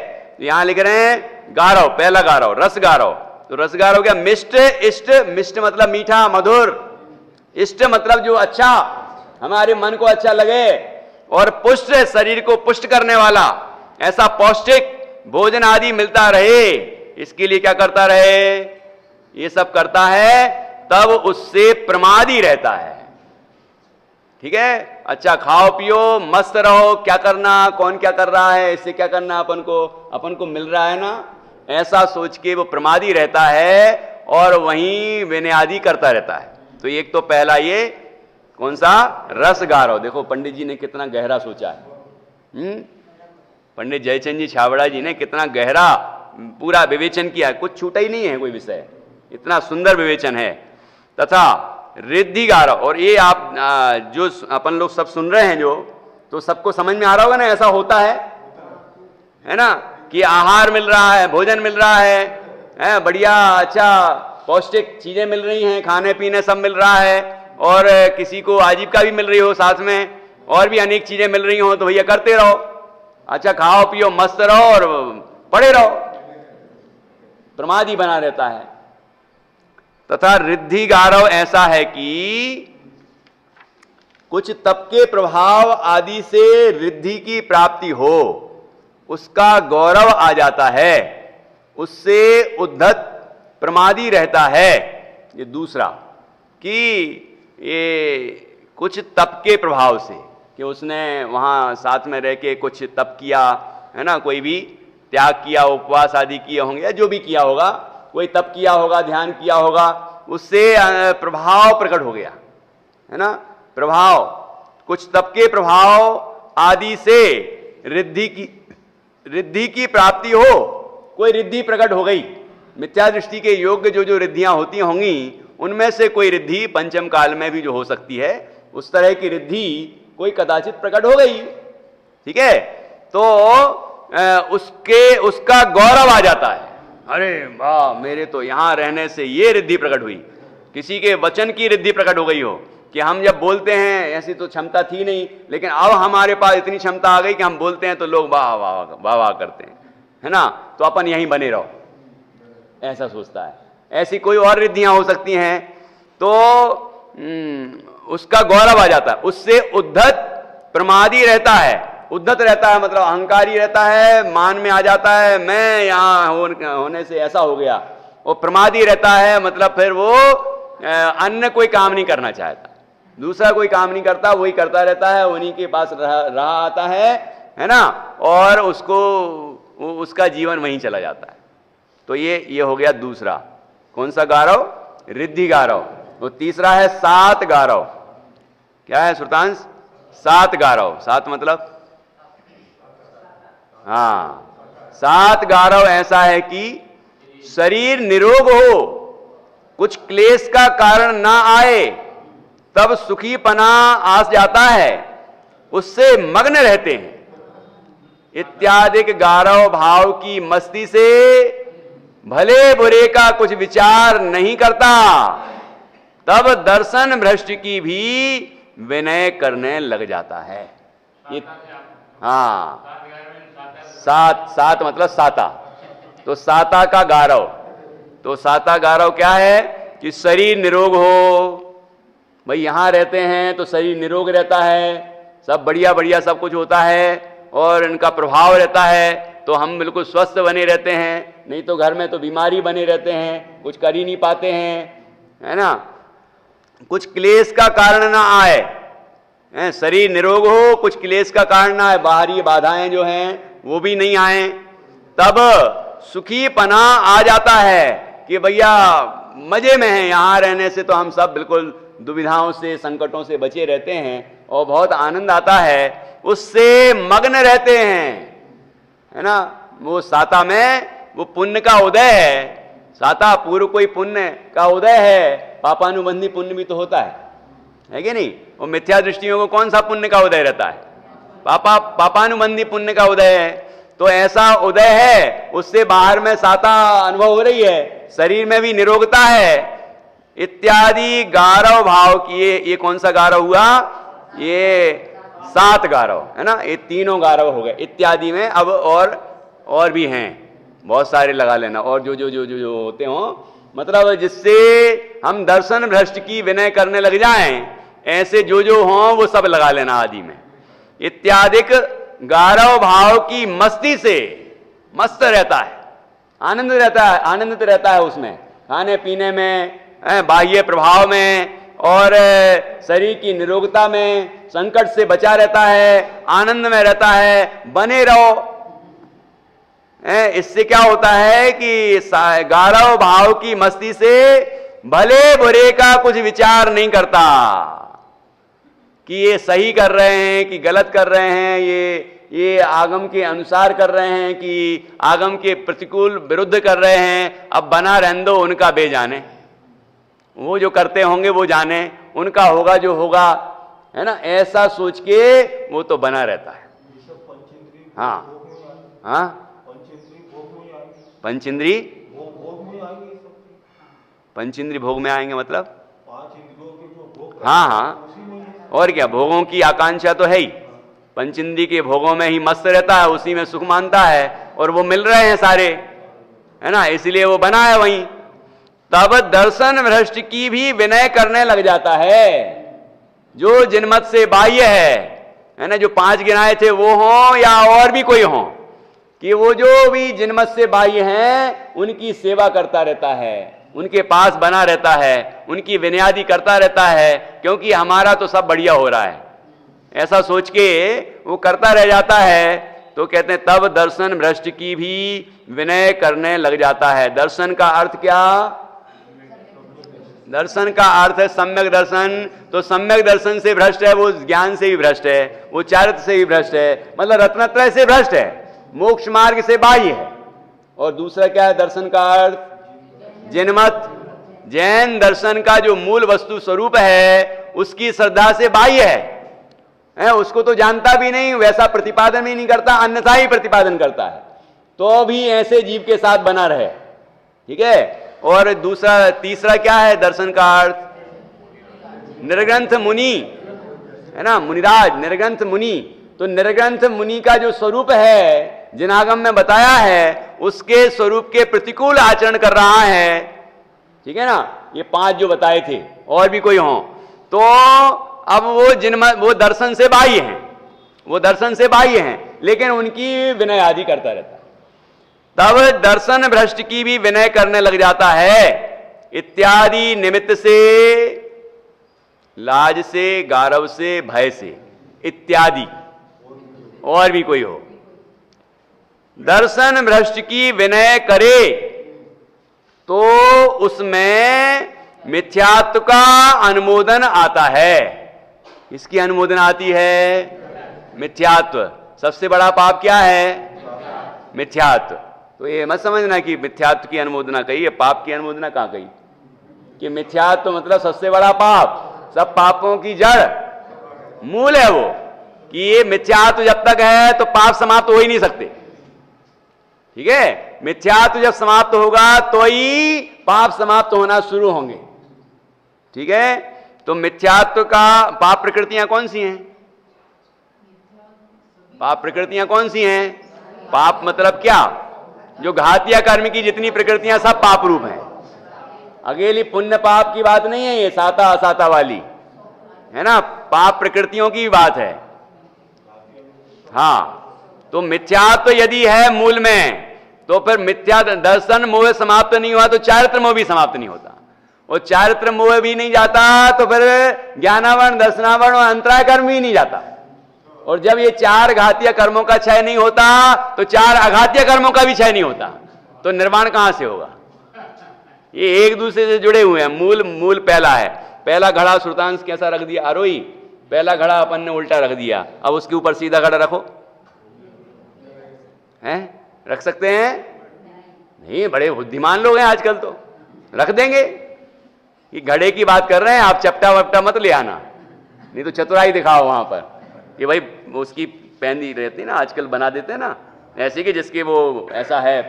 यहां लिख रहे हैं गारव, पहला गारव रस गारव। तो रस गारव क्या, मिष्ट इष्ट, मिष्ट मतलब मीठा मधुर, इष्ट मतलब जो अच्छा हमारे मन को अच्छा लगे, और पुष्ट शरीर को पुष्ट करने वाला, ऐसा पौष्टिक भोजन आदि मिलता रहे, इसके लिए क्या करता रहे, ये सब करता है, तब उससे प्रमादी रहता है। ठीक है, अच्छा खाओ पियो मस्त रहो, क्या करना, कौन क्या कर रहा है, इससे क्या करना, अपन को मिल रहा है ना, ऐसा सोच के वो प्रमादी रहता है और वहीं विनयादि करता रहता है। तो एक तो पहला ये कौन सा, रस गारव। देखो पंडित जी ने कितना गहरा सोचा है। पंडित जयचंद जी छाबड़ा जी ने कितना गहरा पूरा विवेचन किया है, कुछ छूटा ही नहीं है कोई विषय, इतना सुंदर विवेचन है। तथा रिद्धि गारव, और ये आप जो अपन लोग सब सुन रहे हैं जो, तो सबको समझ में आ रहा होगा ना, ऐसा होता है ना, कि आहार मिल रहा है, भोजन मिल रहा है, बढ़िया अच्छा पौष्टिक चीजें मिल रही हैं, खाने पीने सब मिल रहा है, और किसी को आजीविका भी मिल रही हो साथ में, और भी अनेक चीजें मिल रही हो, तो भैया करते रहो, अच्छा खाओ पियो मस्त रहो और पड़े रहो, प्रमादी बना रहता है। तथा रिद्धि गारव ऐसा है कि कुछ तप के प्रभाव आदि से रिद्धि की प्राप्ति हो, उसका गौरव आ जाता है, उससे उद्धत प्रमादी रहता है। ये दूसरा कि ये कुछ तप के प्रभाव से, कि उसने वहां साथ में रह के कुछ तप किया है ना, कोई भी त्याग किया, उपवास आदि किए होंगे, या जो भी किया होगा, कोई तप किया होगा, ध्यान किया होगा, उससे प्रभाव प्रकट हो गया है ना, प्रभाव, कुछ तप के प्रभाव आदि से रिद्धि की प्राप्ति हो, कोई रिद्धि प्रकट हो गई, मिथ्या दृष्टि के योग्य जो जो रिद्धियां होती होंगी, उनमें से कोई रिद्धि पंचम काल में भी जो हो सकती है, उस तरह की रिद्धि कोई कदाचित प्रकट हो गई। ठीक है, तो उसका गौरव आ जाता है, अरे वाह मेरे तो यहां रहने से ये रिद्धि प्रकट हुई, किसी के वचन की रिद्धि प्रकट हो गई हो, कि हम जब बोलते हैं, ऐसी तो क्षमता थी नहीं, लेकिन अब हमारे पास इतनी क्षमता आ गई कि हम बोलते हैं तो लोग वाह वाह वाह वाह करते हैं, है ना, तो अपन यहीं बने रहो, ऐसा सोचता है। ऐसी कोई और रिद्धियां हो सकती हैं, तो उसका गौरव आ जाता है, उससे उद्धत प्रमादी रहता है। उद्धत रहता है मतलब अहंकारी रहता है, मान में आ जाता है, मैं यहां होने से ऐसा हो गया। और प्रमादी रहता है मतलब फिर वो अन्य कोई काम नहीं करना चाहता, दूसरा कोई काम नहीं करता, वही करता रहता है, उन्हीं के पास रहा आता है ना, और उसका जीवन वहीं चला जाता है। तो ये हो गया दूसरा, कौन सा गारव, रिद्धि गारव। तो तीसरा है सात गारव। क्या है श्रुतांश, सात गारव, सात मतलब, हाँ, सात गारव ऐसा है कि शरीर निरोग हो, कुछ क्लेश का कारण ना आए, तब सुखीपना आ जाता है, उससे मग्न रहते हैं। इत्यादि गारव भाव की मस्ती से भले बुरे का कुछ विचार नहीं करता, तब दर्शन भ्रष्ट की भी विनय करने लग जाता है। हाँ, सात मतलब साता, तो साता का गारव, तो साता गारव क्या है कि शरीर निरोग हो, भाई यहां रहते हैं तो शरीर निरोग रहता है, सब बढ़िया बढ़िया सब कुछ होता है, और इनका प्रभाव रहता है, तो हम बिल्कुल स्वस्थ बने रहते हैं, नहीं तो घर में तो बीमारी बने रहते हैं, कुछ कर ही नहीं पाते हैं, है ना, कुछ क्लेश का कारण ना आए, शरीर निरोग हो, कुछ क्लेश का कारण ना आए, बाहरी बाधाएं जो हैं वो भी नहीं आए, तब सुखीपना आ जाता है कि भैया मजे में है, यहां रहने से तो हम सब बिल्कुल दुविधाओं से संकटों से बचे रहते हैं और बहुत आनंद आता है, उससे मग्न रहते हैं, है ना, वो साता में वो पुण्य का उदय है, साता पूर्व कोई पुण्य का उदय है, पापानुबंधी पुण्य भी तो होता है कि नहीं? वो मिथ्या दृष्टियों को कौन सा पुण्य का उदय रहता है? पापानुबंधी पुण्य का उदय है। तो ऐसा उदय है, उससे बाहर में साता अनुभव हो रही है, शरीर में भी निरोगता है इत्यादि गारव भाव किए। ये कौन सा गारव हुआ? ये 7 गारव है ना, ये तीनों गारव हो गए इत्यादि में। अब और भी हैं, बहुत सारे लगा लेना, और जो जो जो जो जो होते हो, मतलब जिससे हम दर्शन भ्रष्ट की विनय करने लग जाएं, ऐसे जो जो हों वो सब लगा लेना आदि में। इत्यादिक गारव भाव की मस्ती से मस्त रहता है, आनंद रहता है, आनंदित रहता है उसमें, खाने पीने में, बाह्य प्रभाव में, और शरीर की निरोगता में, संकट से बचा रहता है, आनंद में रहता है। बने रहो। इससे क्या होता है कि गारव भाव की मस्ती से भले बुरे का कुछ विचार नहीं करता कि ये सही कर रहे हैं कि गलत कर रहे हैं, ये आगम के अनुसार कर रहे हैं कि आगम के प्रतिकूल विरुद्ध कर रहे हैं। अब बना रहने दो, उनका बेजाने, वो जो करते होंगे वो जाने, उनका होगा जो होगा, है ना, ऐसा सोच के वो तो बना रहता है। हाँ हाँ, पंचेंद्री भोग में आएंगे मतलब? हाँ हाँ, और क्या, भोगों की आकांक्षा तो है ही, पंचेंद्री के भोगों में ही मस्त रहता है, उसी में सुख मानता है, और वो मिल रहे हैं सारे, है ना, इसलिए वो बना है वहीं। तब दर्शन भ्रष्ट की भी विनय करने लग जाता है, जो जिनमत से बाह्य है ना, जो 5 गिनाए थे वो हों या और भी कोई हों, कि वो जो भी जिनमत से बाह्य हैं उनकी सेवा करता रहता है, उनके पास बना रहता है, उनकी विनयादि करता रहता है, क्योंकि हमारा तो सब बढ़िया हो रहा है, ऐसा सोच के वो करता रह जाता है। तो कहते हैं तब दर्शन भ्रष्ट की भी विनय करने लग जाता है। दर्शन का अर्थ क्या? दर्शन का अर्थ है सम्यक दर्शन। तो सम्यक दर्शन से भ्रष्ट है, वो ज्ञान से भी भ्रष्ट है, वो चारित्र से भी भ्रष्ट है, मतलब रत्नत्रय से भ्रष्ट है, मोक्ष मार्ग से बाह्य है। और दूसरा क्या है दर्शन का अर्थ? जिनमत, जैन दर्शन का जो मूल वस्तु स्वरूप है उसकी श्रद्धा से बाह्य है, उसको तो जानता भी नहीं, वैसा प्रतिपादन भी नहीं करता, अन्यथा ही प्रतिपादन करता है, तो भी ऐसे जीव के साथ बना रहे। ठीक है। और दूसरा तीसरा क्या है दर्शन का अर्थ? निर्ग्रंथ मुनि, है ना, मुनिराज, निर्ग्रंथ मुनि। तो निर्ग्रंथ मुनि का जो स्वरूप है जिनागम में बताया है, उसके स्वरूप के प्रतिकूल आचरण कर रहा है। ठीक है ना, ये 5 जो बताए थे, और भी कोई हो, तो अब वो दर्शन से बाह्य हैं, वो दर्शन से बाह्य हैं, लेकिन उनकी विनय आदि करता रहता है। तब दर्शन भ्रष्ट की भी विनय करने लग जाता है, इत्यादि निमित्त से, लाज से, गारव से, भय से, इत्यादि, और भी कोई हो, दर्शन भ्रष्ट की विनय करे तो उसमें मिथ्यात्व का अनुमोदन आता है। इसकी अनुमोदन आती है मिथ्यात्व। सबसे बड़ा पाप क्या है? मिथ्यात्व। तो ये मत समझना कि मिथ्यात्व की अनुमोदना कही है, पाप की अनुमोदना कहां कही? कि मिथ्यात्व मतलब सबसे बड़ा पाप, सब पापों की जड़, मूल है वो, कि ये मिथ्यात्व जब तक है तो पाप समाप्त हो ही नहीं सकते। ठीक है, मिथ्यात्व जब समाप्त होगा तो ही पाप समाप्त होना शुरू होंगे। ठीक है, तो मिथ्यात्व का पाप प्रकृतियां कौन सी हैं? पाप प्रकृतियां कौन सी हैं? पाप मतलब क्या? जो घातिया कर्म की जितनी प्रकृतियां सब पाप रूप हैं। अकेली पुण्य पाप की बात नहीं है, ये साता असाता वाली है ना, पाप प्रकृतियों की बात है। हाँ, तो मिथ्यात्व यदि है मूल में, तो फिर मिथ्या दर्शन मोह समाप्त नहीं हुआ तो चारित्र मोह भी समाप्त नहीं होता, और चारित्र मोह भी नहीं जाता तो फिर ज्ञानावरण, दर्शनावरण और अंतराय कर्म भी नहीं जाता। और जब ये 4 घातीय कर्मों का क्षय नहीं होता तो 4 अघातीय कर्मों का भी क्षय नहीं होता, तो निर्वाण कहां से होगा? ये एक दूसरे से जुड़े हुए हैं। मूल पहला है, पहला घड़ा श्रुतांश कैसा रख दिया? आरोही पहला घड़ा अपन ने उल्टा रख दिया, अब उसके ऊपर सीधा घड़ा रखो, है रख सकते हैं? नहीं, बड़े बुद्धिमान लोग हैं आजकल तो, रख देंगे। कि घड़े की बात कर रहे हैं आप, चपटा वपटा मत ले आना, नहीं तो चतुराई दिखाओ वहां पर कि भाई उसकी पहनी रहती ना, आजकल बना देते हैं ना ऐसे कि जिसके वो ऐसा है,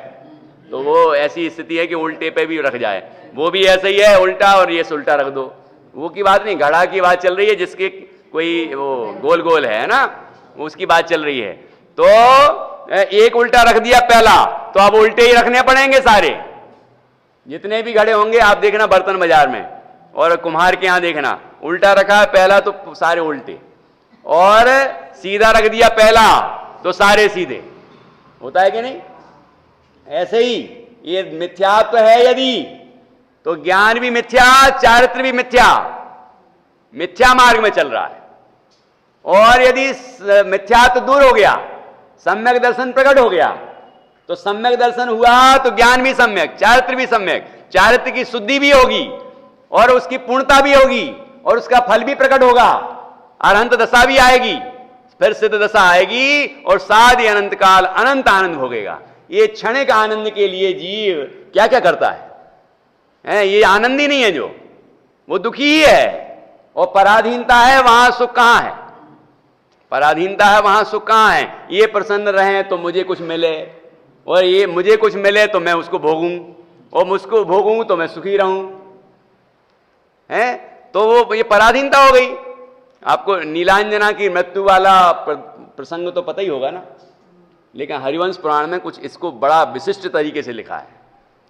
तो वो ऐसी स्थिति है कि उल्टे पे भी रख जाए, वो भी ऐसा ही है उल्टा, और ये उल्टा रख दो। वो की बात नहीं, घड़ा की बात चल रही है, जिसके कोई वो गोल गोल है ना, उसकी बात चल रही है। तो एक उल्टा रख दिया पहला, तो अब उल्टे ही रखने पड़ेंगे सारे, जितने भी घड़े होंगे। आप देखना बर्तन बाजार में और कुम्हार के यहां देखना, उल्टा रखा है पहला तो सारे उल्टे, और सीधा रख दिया पहला तो सारे सीधे। होता है कि नहीं? ऐसे ही ये मिथ्यात्व है यदि, तो ज्ञान भी मिथ्या, चारित्र भी मिथ्या, मिथ्या मार्ग में चल रहा है। और यदि मिथ्यात्व दूर हो गया, सम्यक दर्शन प्रकट हो गया, तो सम्यक दर्शन हुआ तो ज्ञान भी सम्यक, चारित्र भी सम्यक, चारित्र की शुद्धि भी होगी और उसकी पूर्णता भी होगी और उसका फल भी प्रकट होगा, अनंत दशा भी आएगी, फिर सिद्ध दशा आएगी और साध अनंत काल अनंत आनंद भोगेगा। ये क्षणिक आनंद के लिए जीव क्या क्या करता है? ये आनंद ही नहीं है, जो वो दुखी ही है। और पराधीनता है, वहां सुख कहां है? पराधीनता है, वहां सुख कहां है? ये प्रसन्न रहे तो मुझे कुछ मिले, और ये मुझे कुछ मिले तो मैं उसको भोगूं, और मुझको भोगूं तो मैं सुखी रहूं, है? तो वो ये पराधीनता हो गई। आपको नीलांजना की मृत्यु वाला प्रसंग तो पता ही होगा ना, लेकिन हरिवंश पुराण में कुछ इसको बड़ा विशिष्ट तरीके से लिखा है।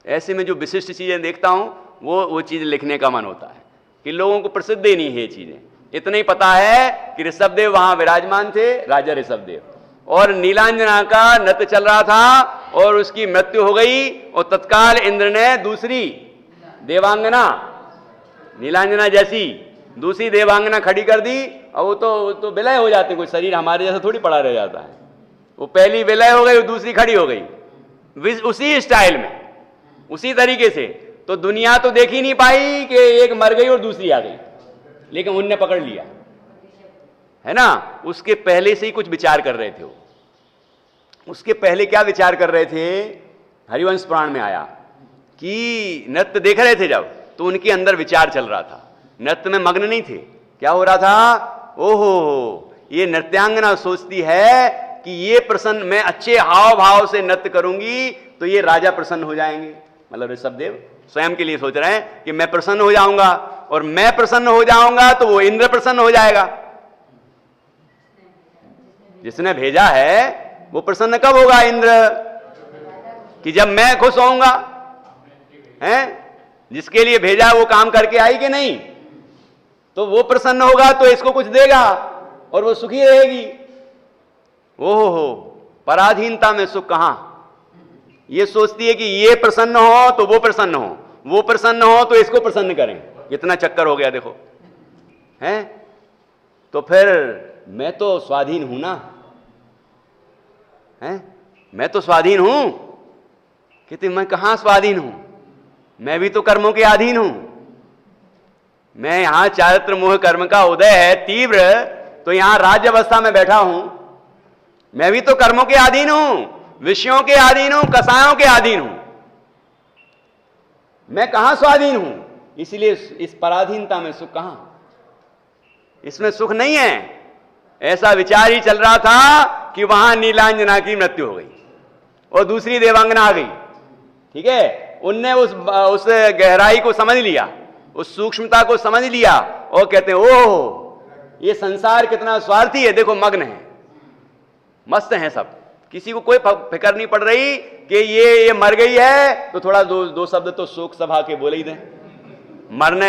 ऐसे में जो विशिष्ट चीजें देखता हूं वो चीज लिखने का मन होता है कि लोगों को प्रसिद्ध ही नहीं है ये चीजें। इतना ही पता है कि ऋषभदेव वहां विराजमान थे, राजा ऋषभदेव, और नीलांजना का नृत्य चल रहा था और उसकी मृत्यु हो गई, और तत्काल इंद्र ने दूसरी देवांगना, नीलांजना जैसी दूसरी देवांगना खड़ी कर दी। और वो तो विलय हो जाते, कोई शरीर हमारे जैसा थोड़ी पड़ा रह जाता है। वो पहली विलय हो गई, दूसरी खड़ी हो गई, उसी स्टाइल में, उसी तरीके से। तो दुनिया तो देख ही नहीं पाई कि एक मर गई और दूसरी आ गई, लेकिन उनने पकड़ लिया, है ना। उसके पहले से ही कुछ विचार कर रहे थे वो। उसके पहले क्या विचार कर रहे थे? हरिवंश पुराण में आया कि नृत्य देख रहे थे जब, तो उनके अंदर विचार चल रहा था, नृत्य में मग्न नहीं थे। क्या हो रहा था? ओहो, ये नृत्यांगना सोचती है कि ये प्रसन्न, मैं अच्छे हाव भाव से नृत्य करूंगी तो ये राजा प्रसन्न हो जाएंगे। मतलब ऋषभदेव स्वयं के लिए सोच रहे हैं कि मैं प्रसन्न हो जाऊंगा, और मैं प्रसन्न हो जाऊंगा तो वो इंद्र प्रसन्न हो जाएगा। जिसने भेजा है वो प्रसन्न कब होगा? इंद्र, कि जब मैं खुश होऊंगा, हैं? जिसके लिए भेजा वो काम करके आई कि नहीं, तो वो प्रसन्न होगा तो इसको कुछ देगा और वो सुखी रहेगी। ओहो, पराधीनता में सुख कहां? ये सोचती है कि ये प्रसन्न हो तो वो प्रसन्न हो, वो प्रसन्न हो तो इसको प्रसन्न करें। कितना चक्कर हो गया देखो, हैं? तो फिर मैं तो स्वाधीन हूं ना, हैं? मैं तो स्वाधीन हूं। कहते मैं कहां स्वाधीन हूं? मैं भी तो कर्मों के अधीन हूं। मैं यहां चारित्र मोह कर्म का उदय है तीव्र, तो यहां राज्य अवस्था में बैठा हूं। मैं भी तो कर्मों के अधीन हूं, विषयों के अधीन हूं, कसायों के अधीन हूं। मैं कहां स्वाधीन हूं? इसलिए इस पराधीनता में सुख कहां? इसमें सुख नहीं है। ऐसा विचार ही चल रहा था कि वहां नीलांजना की मृत्यु हो गई और दूसरी देवांगना आ गई। ठीक है, उनने उस गहराई को समझ लिया, उस सूक्ष्मता को समझ लिया, और कहते हैं ओह, ये संसार कितना स्वार्थी है, देखो मग्न है, मस्त है सब, किसी को कोई फिक्र नहीं पड़ रही कि ये मर गई है तो थोड़ा दो शब्द तो शोक सभा के बोले ही दें।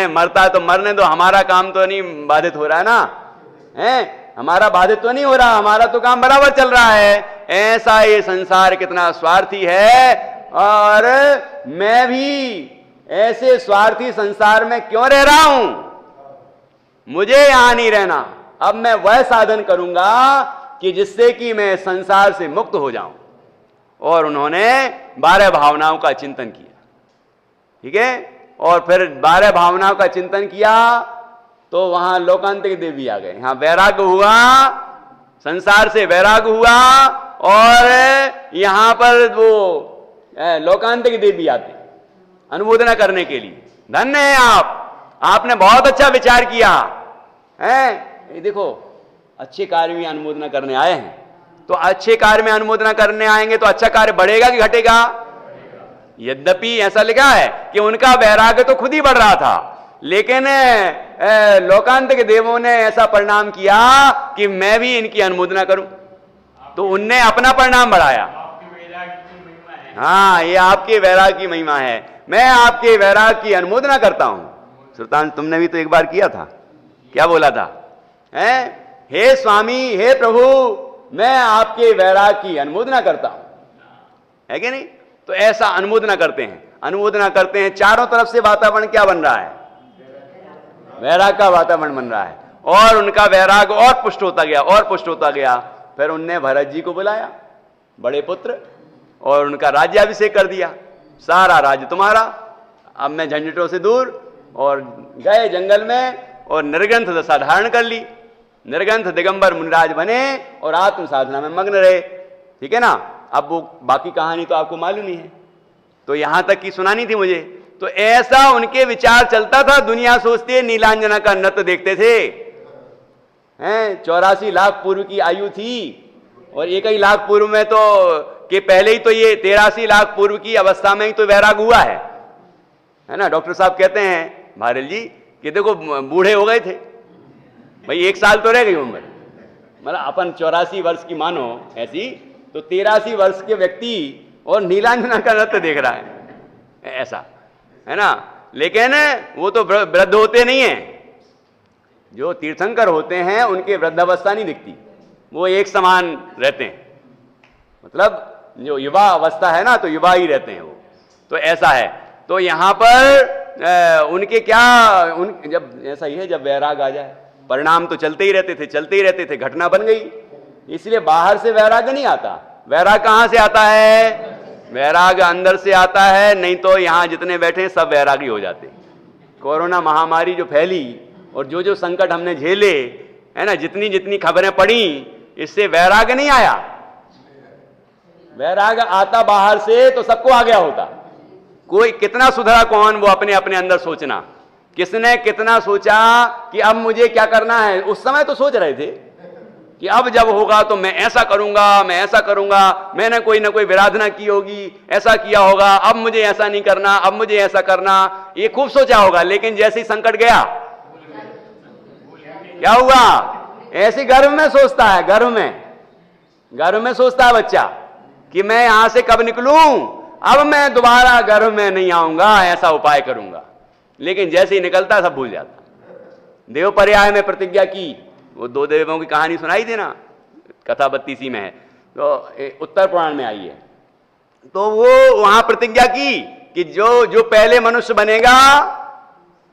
मरता है तो मरने दो, हमारा काम तो नहीं बाधित हो रहा है ना, है? हमारा बाधित तो नहीं हो रहा, हमारा तो काम बराबर चल रहा है। ऐसा ये संसार कितना स्वार्थी है, और मैं भी ऐसे स्वार्थी संसार में क्यों रह रहा हूं? मुझे यहां नहीं रहना। अब मैं वह साधन करूंगा कि जिससे कि मैं संसार से मुक्त हो जाऊं। और उन्होंने 12 भावनाओं का चिंतन किया। ठीक है, और फिर 12 भावनाओं का चिंतन किया तो वहां लोकांतिक देवी आ गए। यहां वैराग्य हुआ, संसार से वैराग्य हुआ, और यहां पर वो लोकांतिक देव भी आते अनुमोदना करने के लिए। धन्य है आप, आपने बहुत अच्छा विचार किया है। ये देखो अच्छे कार्य में अनुमोदना करने आए हैं, तो अच्छे कार्य में अनुमोदना करने आएंगे तो अच्छा कार्य बढ़ेगा कि घटेगा? यद्यपि ऐसा लिखा है कि उनका वैराग्य तो खुद ही बढ़ रहा था, लेकिन लोकांतिक देवों ने ऐसा परिणाम किया कि मैं भी इनकी अनुमोदना करूं, तो उनने अपना परिणाम बढ़ाया। हाँ, ये आपके वैराग की महिमा है। मैं आपके वैराग की अनुमोदना करता हूं। सुल्तान, तुमने भी तो एक बार किया था, क्या बोला था? हे स्वामी, हे प्रभु, मैं आपके वैराग की अनुमोदना करता हूं, है कि नहीं? तो ऐसा अनुमोदना करते हैं, अनुमोदना करते हैं। चारों तरफ से वातावरण क्या बन रहा है? वैराग का वातावरण बन रहा है, और उनका वैराग और पुष्ट होता गया, और पुष्ट होता गया। फिर उनने भरत जी को बुलाया, बड़े पुत्र, और उनका राज्याभिषेक कर दिया। सारा राज्य तुम्हारा, अब मैं झंझटों से दूर, और गए जंगल में और निर्ग्रंथ दशा धारण कर ली। निर्ग्रंथ दिगंबर मुनिराज बने और आत्म साधना में मग्न रहे। ठीक है ना? अब वो बाकी कहानी तो आपको मालूम ही है, तो यहां तक की सुनानी थी मुझे। तो ऐसा उनके विचार चलता था। दुनिया सोचती है नीलांजना का नृत्य देखते थे, हैं 84 लाख पूर्व की आयु थी, और 1 लाख पूर्व में तो के पहले ही तो ये 83 लाख पूर्व की अवस्था में ही तो वैराग हुआ है ना? डॉक्टर साहब कहते हैं भारल जी कि देखो बूढ़े हो गए थे भाई, 1 साल तो रह गई उम्र। मतलब अपन 84 वर्ष की मानो ऐसी, तो 83 वर्ष के व्यक्ति और नीलांजना का नृत्य देख रहा है, ऐसा है ना? लेकिन वो तो वृद्ध होते नहीं है। जो तीर्थंकर होते हैं उनके वृद्धावस्था नहीं दिखती, वो एक समान रहते हैं। मतलब जो युवा अवस्था है ना, तो युवा ही रहते हैं वो, तो ऐसा है। तो यहां पर उनके क्या, जब ऐसा ही है, जब वैराग आ जाए, परिणाम तो चलते ही रहते थे, चलते ही रहते थे, घटना बन गई। इसलिए बाहर से वैराग नहीं आता। वैराग कहां से आता है? वैराग अंदर से आता है, नहीं तो यहां जितने बैठे हैं सब वैरागी हो जाते। कोरोना महामारी जो फैली और जो जो संकट हमने झेले, है ना, जितनी जितनी खबरें पड़ी, इससे वैराग नहीं आया। वैराग आता बाहर से तो सबको आ गया होता। कोई कितना सुधरा कौन, वो अपने अपने अंदर सोचना। किसने कितना सोचा कि अब मुझे क्या करना है? उस समय तो सोच रहे थे कि अब जब होगा तो मैं ऐसा करूंगा, मैं ऐसा करूंगा, मैंने कोई ना कोई विराधना की होगी, ऐसा किया होगा, अब मुझे ऐसा नहीं करना, अब मुझे ऐसा करना, ये खूब सोचा होगा। लेकिन जैसे ही संकट गया, क्या हुआ? ऐसे गर्भ में सोचता है, गर्भ में सोचता है बच्चा कि मैं यहां से कब निकलूं, अब मैं दोबारा गर्भ में नहीं आऊंगा, ऐसा उपाय करूंगा। लेकिन जैसे ही निकलता सब भूल जाता। देव पर्याय में प्रतिज्ञा की, वो 2 देवों की कहानी सुनाई थी ना, कथा 32 में है, तो उत्तर पुराण में आई है। तो वो वहां प्रतिज्ञा की कि जो पहले मनुष्य बनेगा,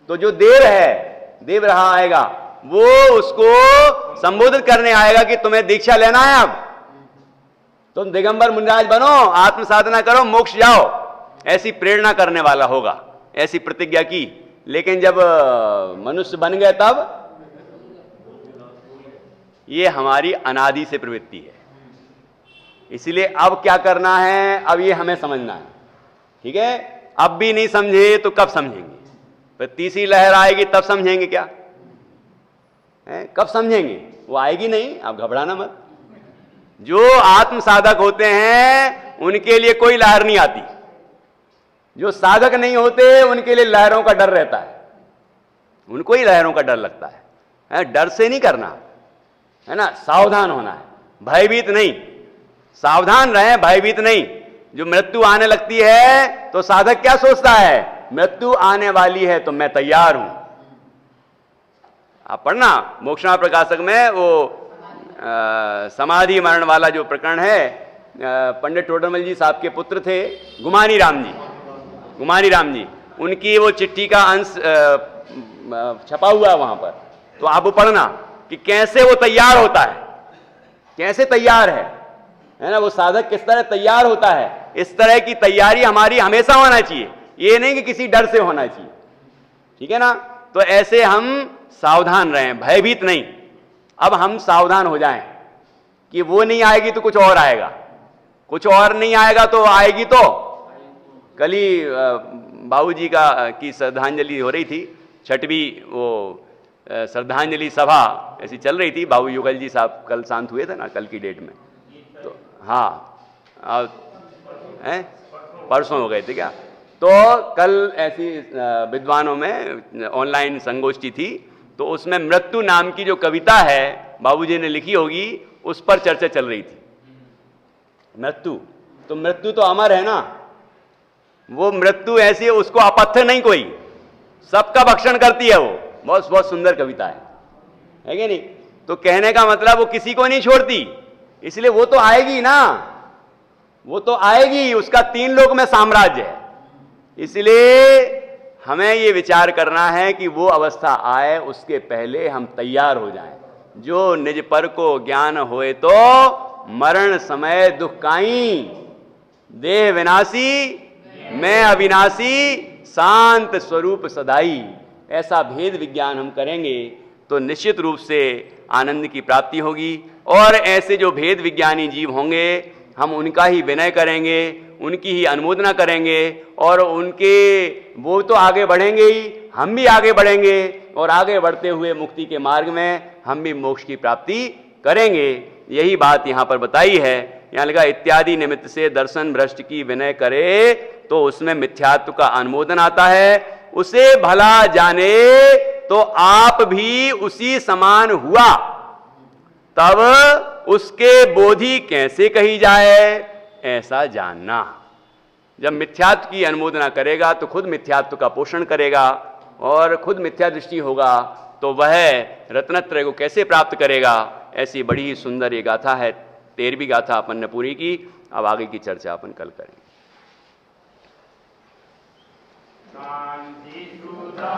तो जो देव है, देव रहा आएगा, वो उसको संबोधित करने आएगा कि तुम्हें दीक्षा लेना है, अब तुम दिगंबर मुनिराज बनो, आत्म साधना करो, मोक्ष जाओ, ऐसी प्रेरणा करने वाला होगा, ऐसी प्रतिज्ञा की। लेकिन जब मनुष्य बन गए, तब ये हमारी अनादि से प्रवृत्ति है। इसलिए अब क्या करना है, अब ये हमें समझना है। ठीक है? अब भी नहीं समझे तो कब समझेंगे? फिर तीसरी लहर आएगी तब समझेंगे क्या है? कब समझेंगे? वो आएगी नहीं, आप घबराना मत। जो आत्म साधक होते हैं उनके लिए कोई लहर नहीं आती। जो साधक नहीं होते उनके लिए लहरों का डर रहता है, उनको ही लहरों का डर लगता है। डर से नहीं करना है ना, सावधान होना है, भयभीत नहीं। सावधान रहें, भयभीत नहीं। जो मृत्यु आने लगती है तो साधक क्या सोचता है? मृत्यु आने वाली है तो मैं तैयार हूं। आप पढ़ना मोक्षणा प्रकाशक में वो समाधि मरण वाला जो प्रकरण है, पंडित टोडरमल जी साहब के पुत्र थे गुमानी राम जी, उनकी वो चिट्ठी का अंश छपा हुआ है वहां पर। तो आप वो पढ़ना कि कैसे वो तैयार होता है, कैसे तैयार है ना, वो साधक किस तरह तैयार होता है। इस तरह की तैयारी हमारी हमेशा होना चाहिए, ये नहीं कि किसी डर से होना चाहिए। ठीक है ना? तो ऐसे हम सावधान रहें, भयभीत नहीं। अब हम सावधान हो जाएं कि वो नहीं आएगी तो कुछ और आएगा, कुछ और नहीं आएगा तो आएगी तो कल ही बाबूजी की श्रद्धांजलि हो रही थी, 6वीं वो श्रद्धांजलि सभा ऐसी चल रही थी। बाबू युगल जी साहब कल शांत हुए थे ना, कल की डेट में, तो हाँ परसों हो गए थे क्या, तो कल ऐसी विद्वानों में ऑनलाइन संगोष्ठी थी, तो उसमें मृत्यु नाम की जो कविता है बाबूजी ने लिखी होगी, उस पर चर्चा चल रही थी। मृत्यु तो अमर है ना, वो मृत्यु ऐसी है, उसको अपथ्य नहीं कोई, सबका भक्षण करती है। वो बहुत सुंदर कविता है कि नहीं? तो कहने का मतलब वो किसी को नहीं छोड़ती, इसलिए वो तो आएगी ना, वो तो आएगी, उसका 3 लोक में साम्राज्य है। इसलिए हमें ये विचार करना है कि वो अवस्था आए उसके पहले हम तैयार हो जाएं। जो निज पर को ज्ञान होए तो मरण समय दुख काई, देह विनाशी मैं अविनाशी, शांत स्वरूप सदाई। ऐसा भेद विज्ञान हम करेंगे तो निश्चित रूप से आनंद की प्राप्ति होगी। और ऐसे जो भेद विज्ञानी जीव होंगे, हम उनका ही विनय करेंगे, उनकी ही अनुमोदना करेंगे, और उनके वो तो आगे बढ़ेंगे ही, हम भी आगे बढ़ेंगे, और आगे बढ़ते हुए मुक्ति के मार्ग में हम भी मोक्ष की प्राप्ति करेंगे। यही बात यहाँ पर बताई है। यहाँ लिखा इत्यादि निमित्त से दर्शन भ्रष्ट की विनय करे तो उसमें मिथ्यात्व का अनुमोदन आता है। उसे भला जाने तो आप भी उसी समान हुआ, तब उसके बोधि कैसे कही जाए ऐसा जानना। जब मिथ्यात्व की अनुमोदना करेगा तो खुद मिथ्यात्व का पोषण करेगा, और खुद मिथ्या दृष्टि होगा तो वह रत्नत्रय को कैसे प्राप्त करेगा। ऐसी बड़ी ही सुंदर ये गाथा है, 13वीं गाथा अपन ने पूरी की। अब आगे की चर्चा अपन कल करेंगे। शांति सुधा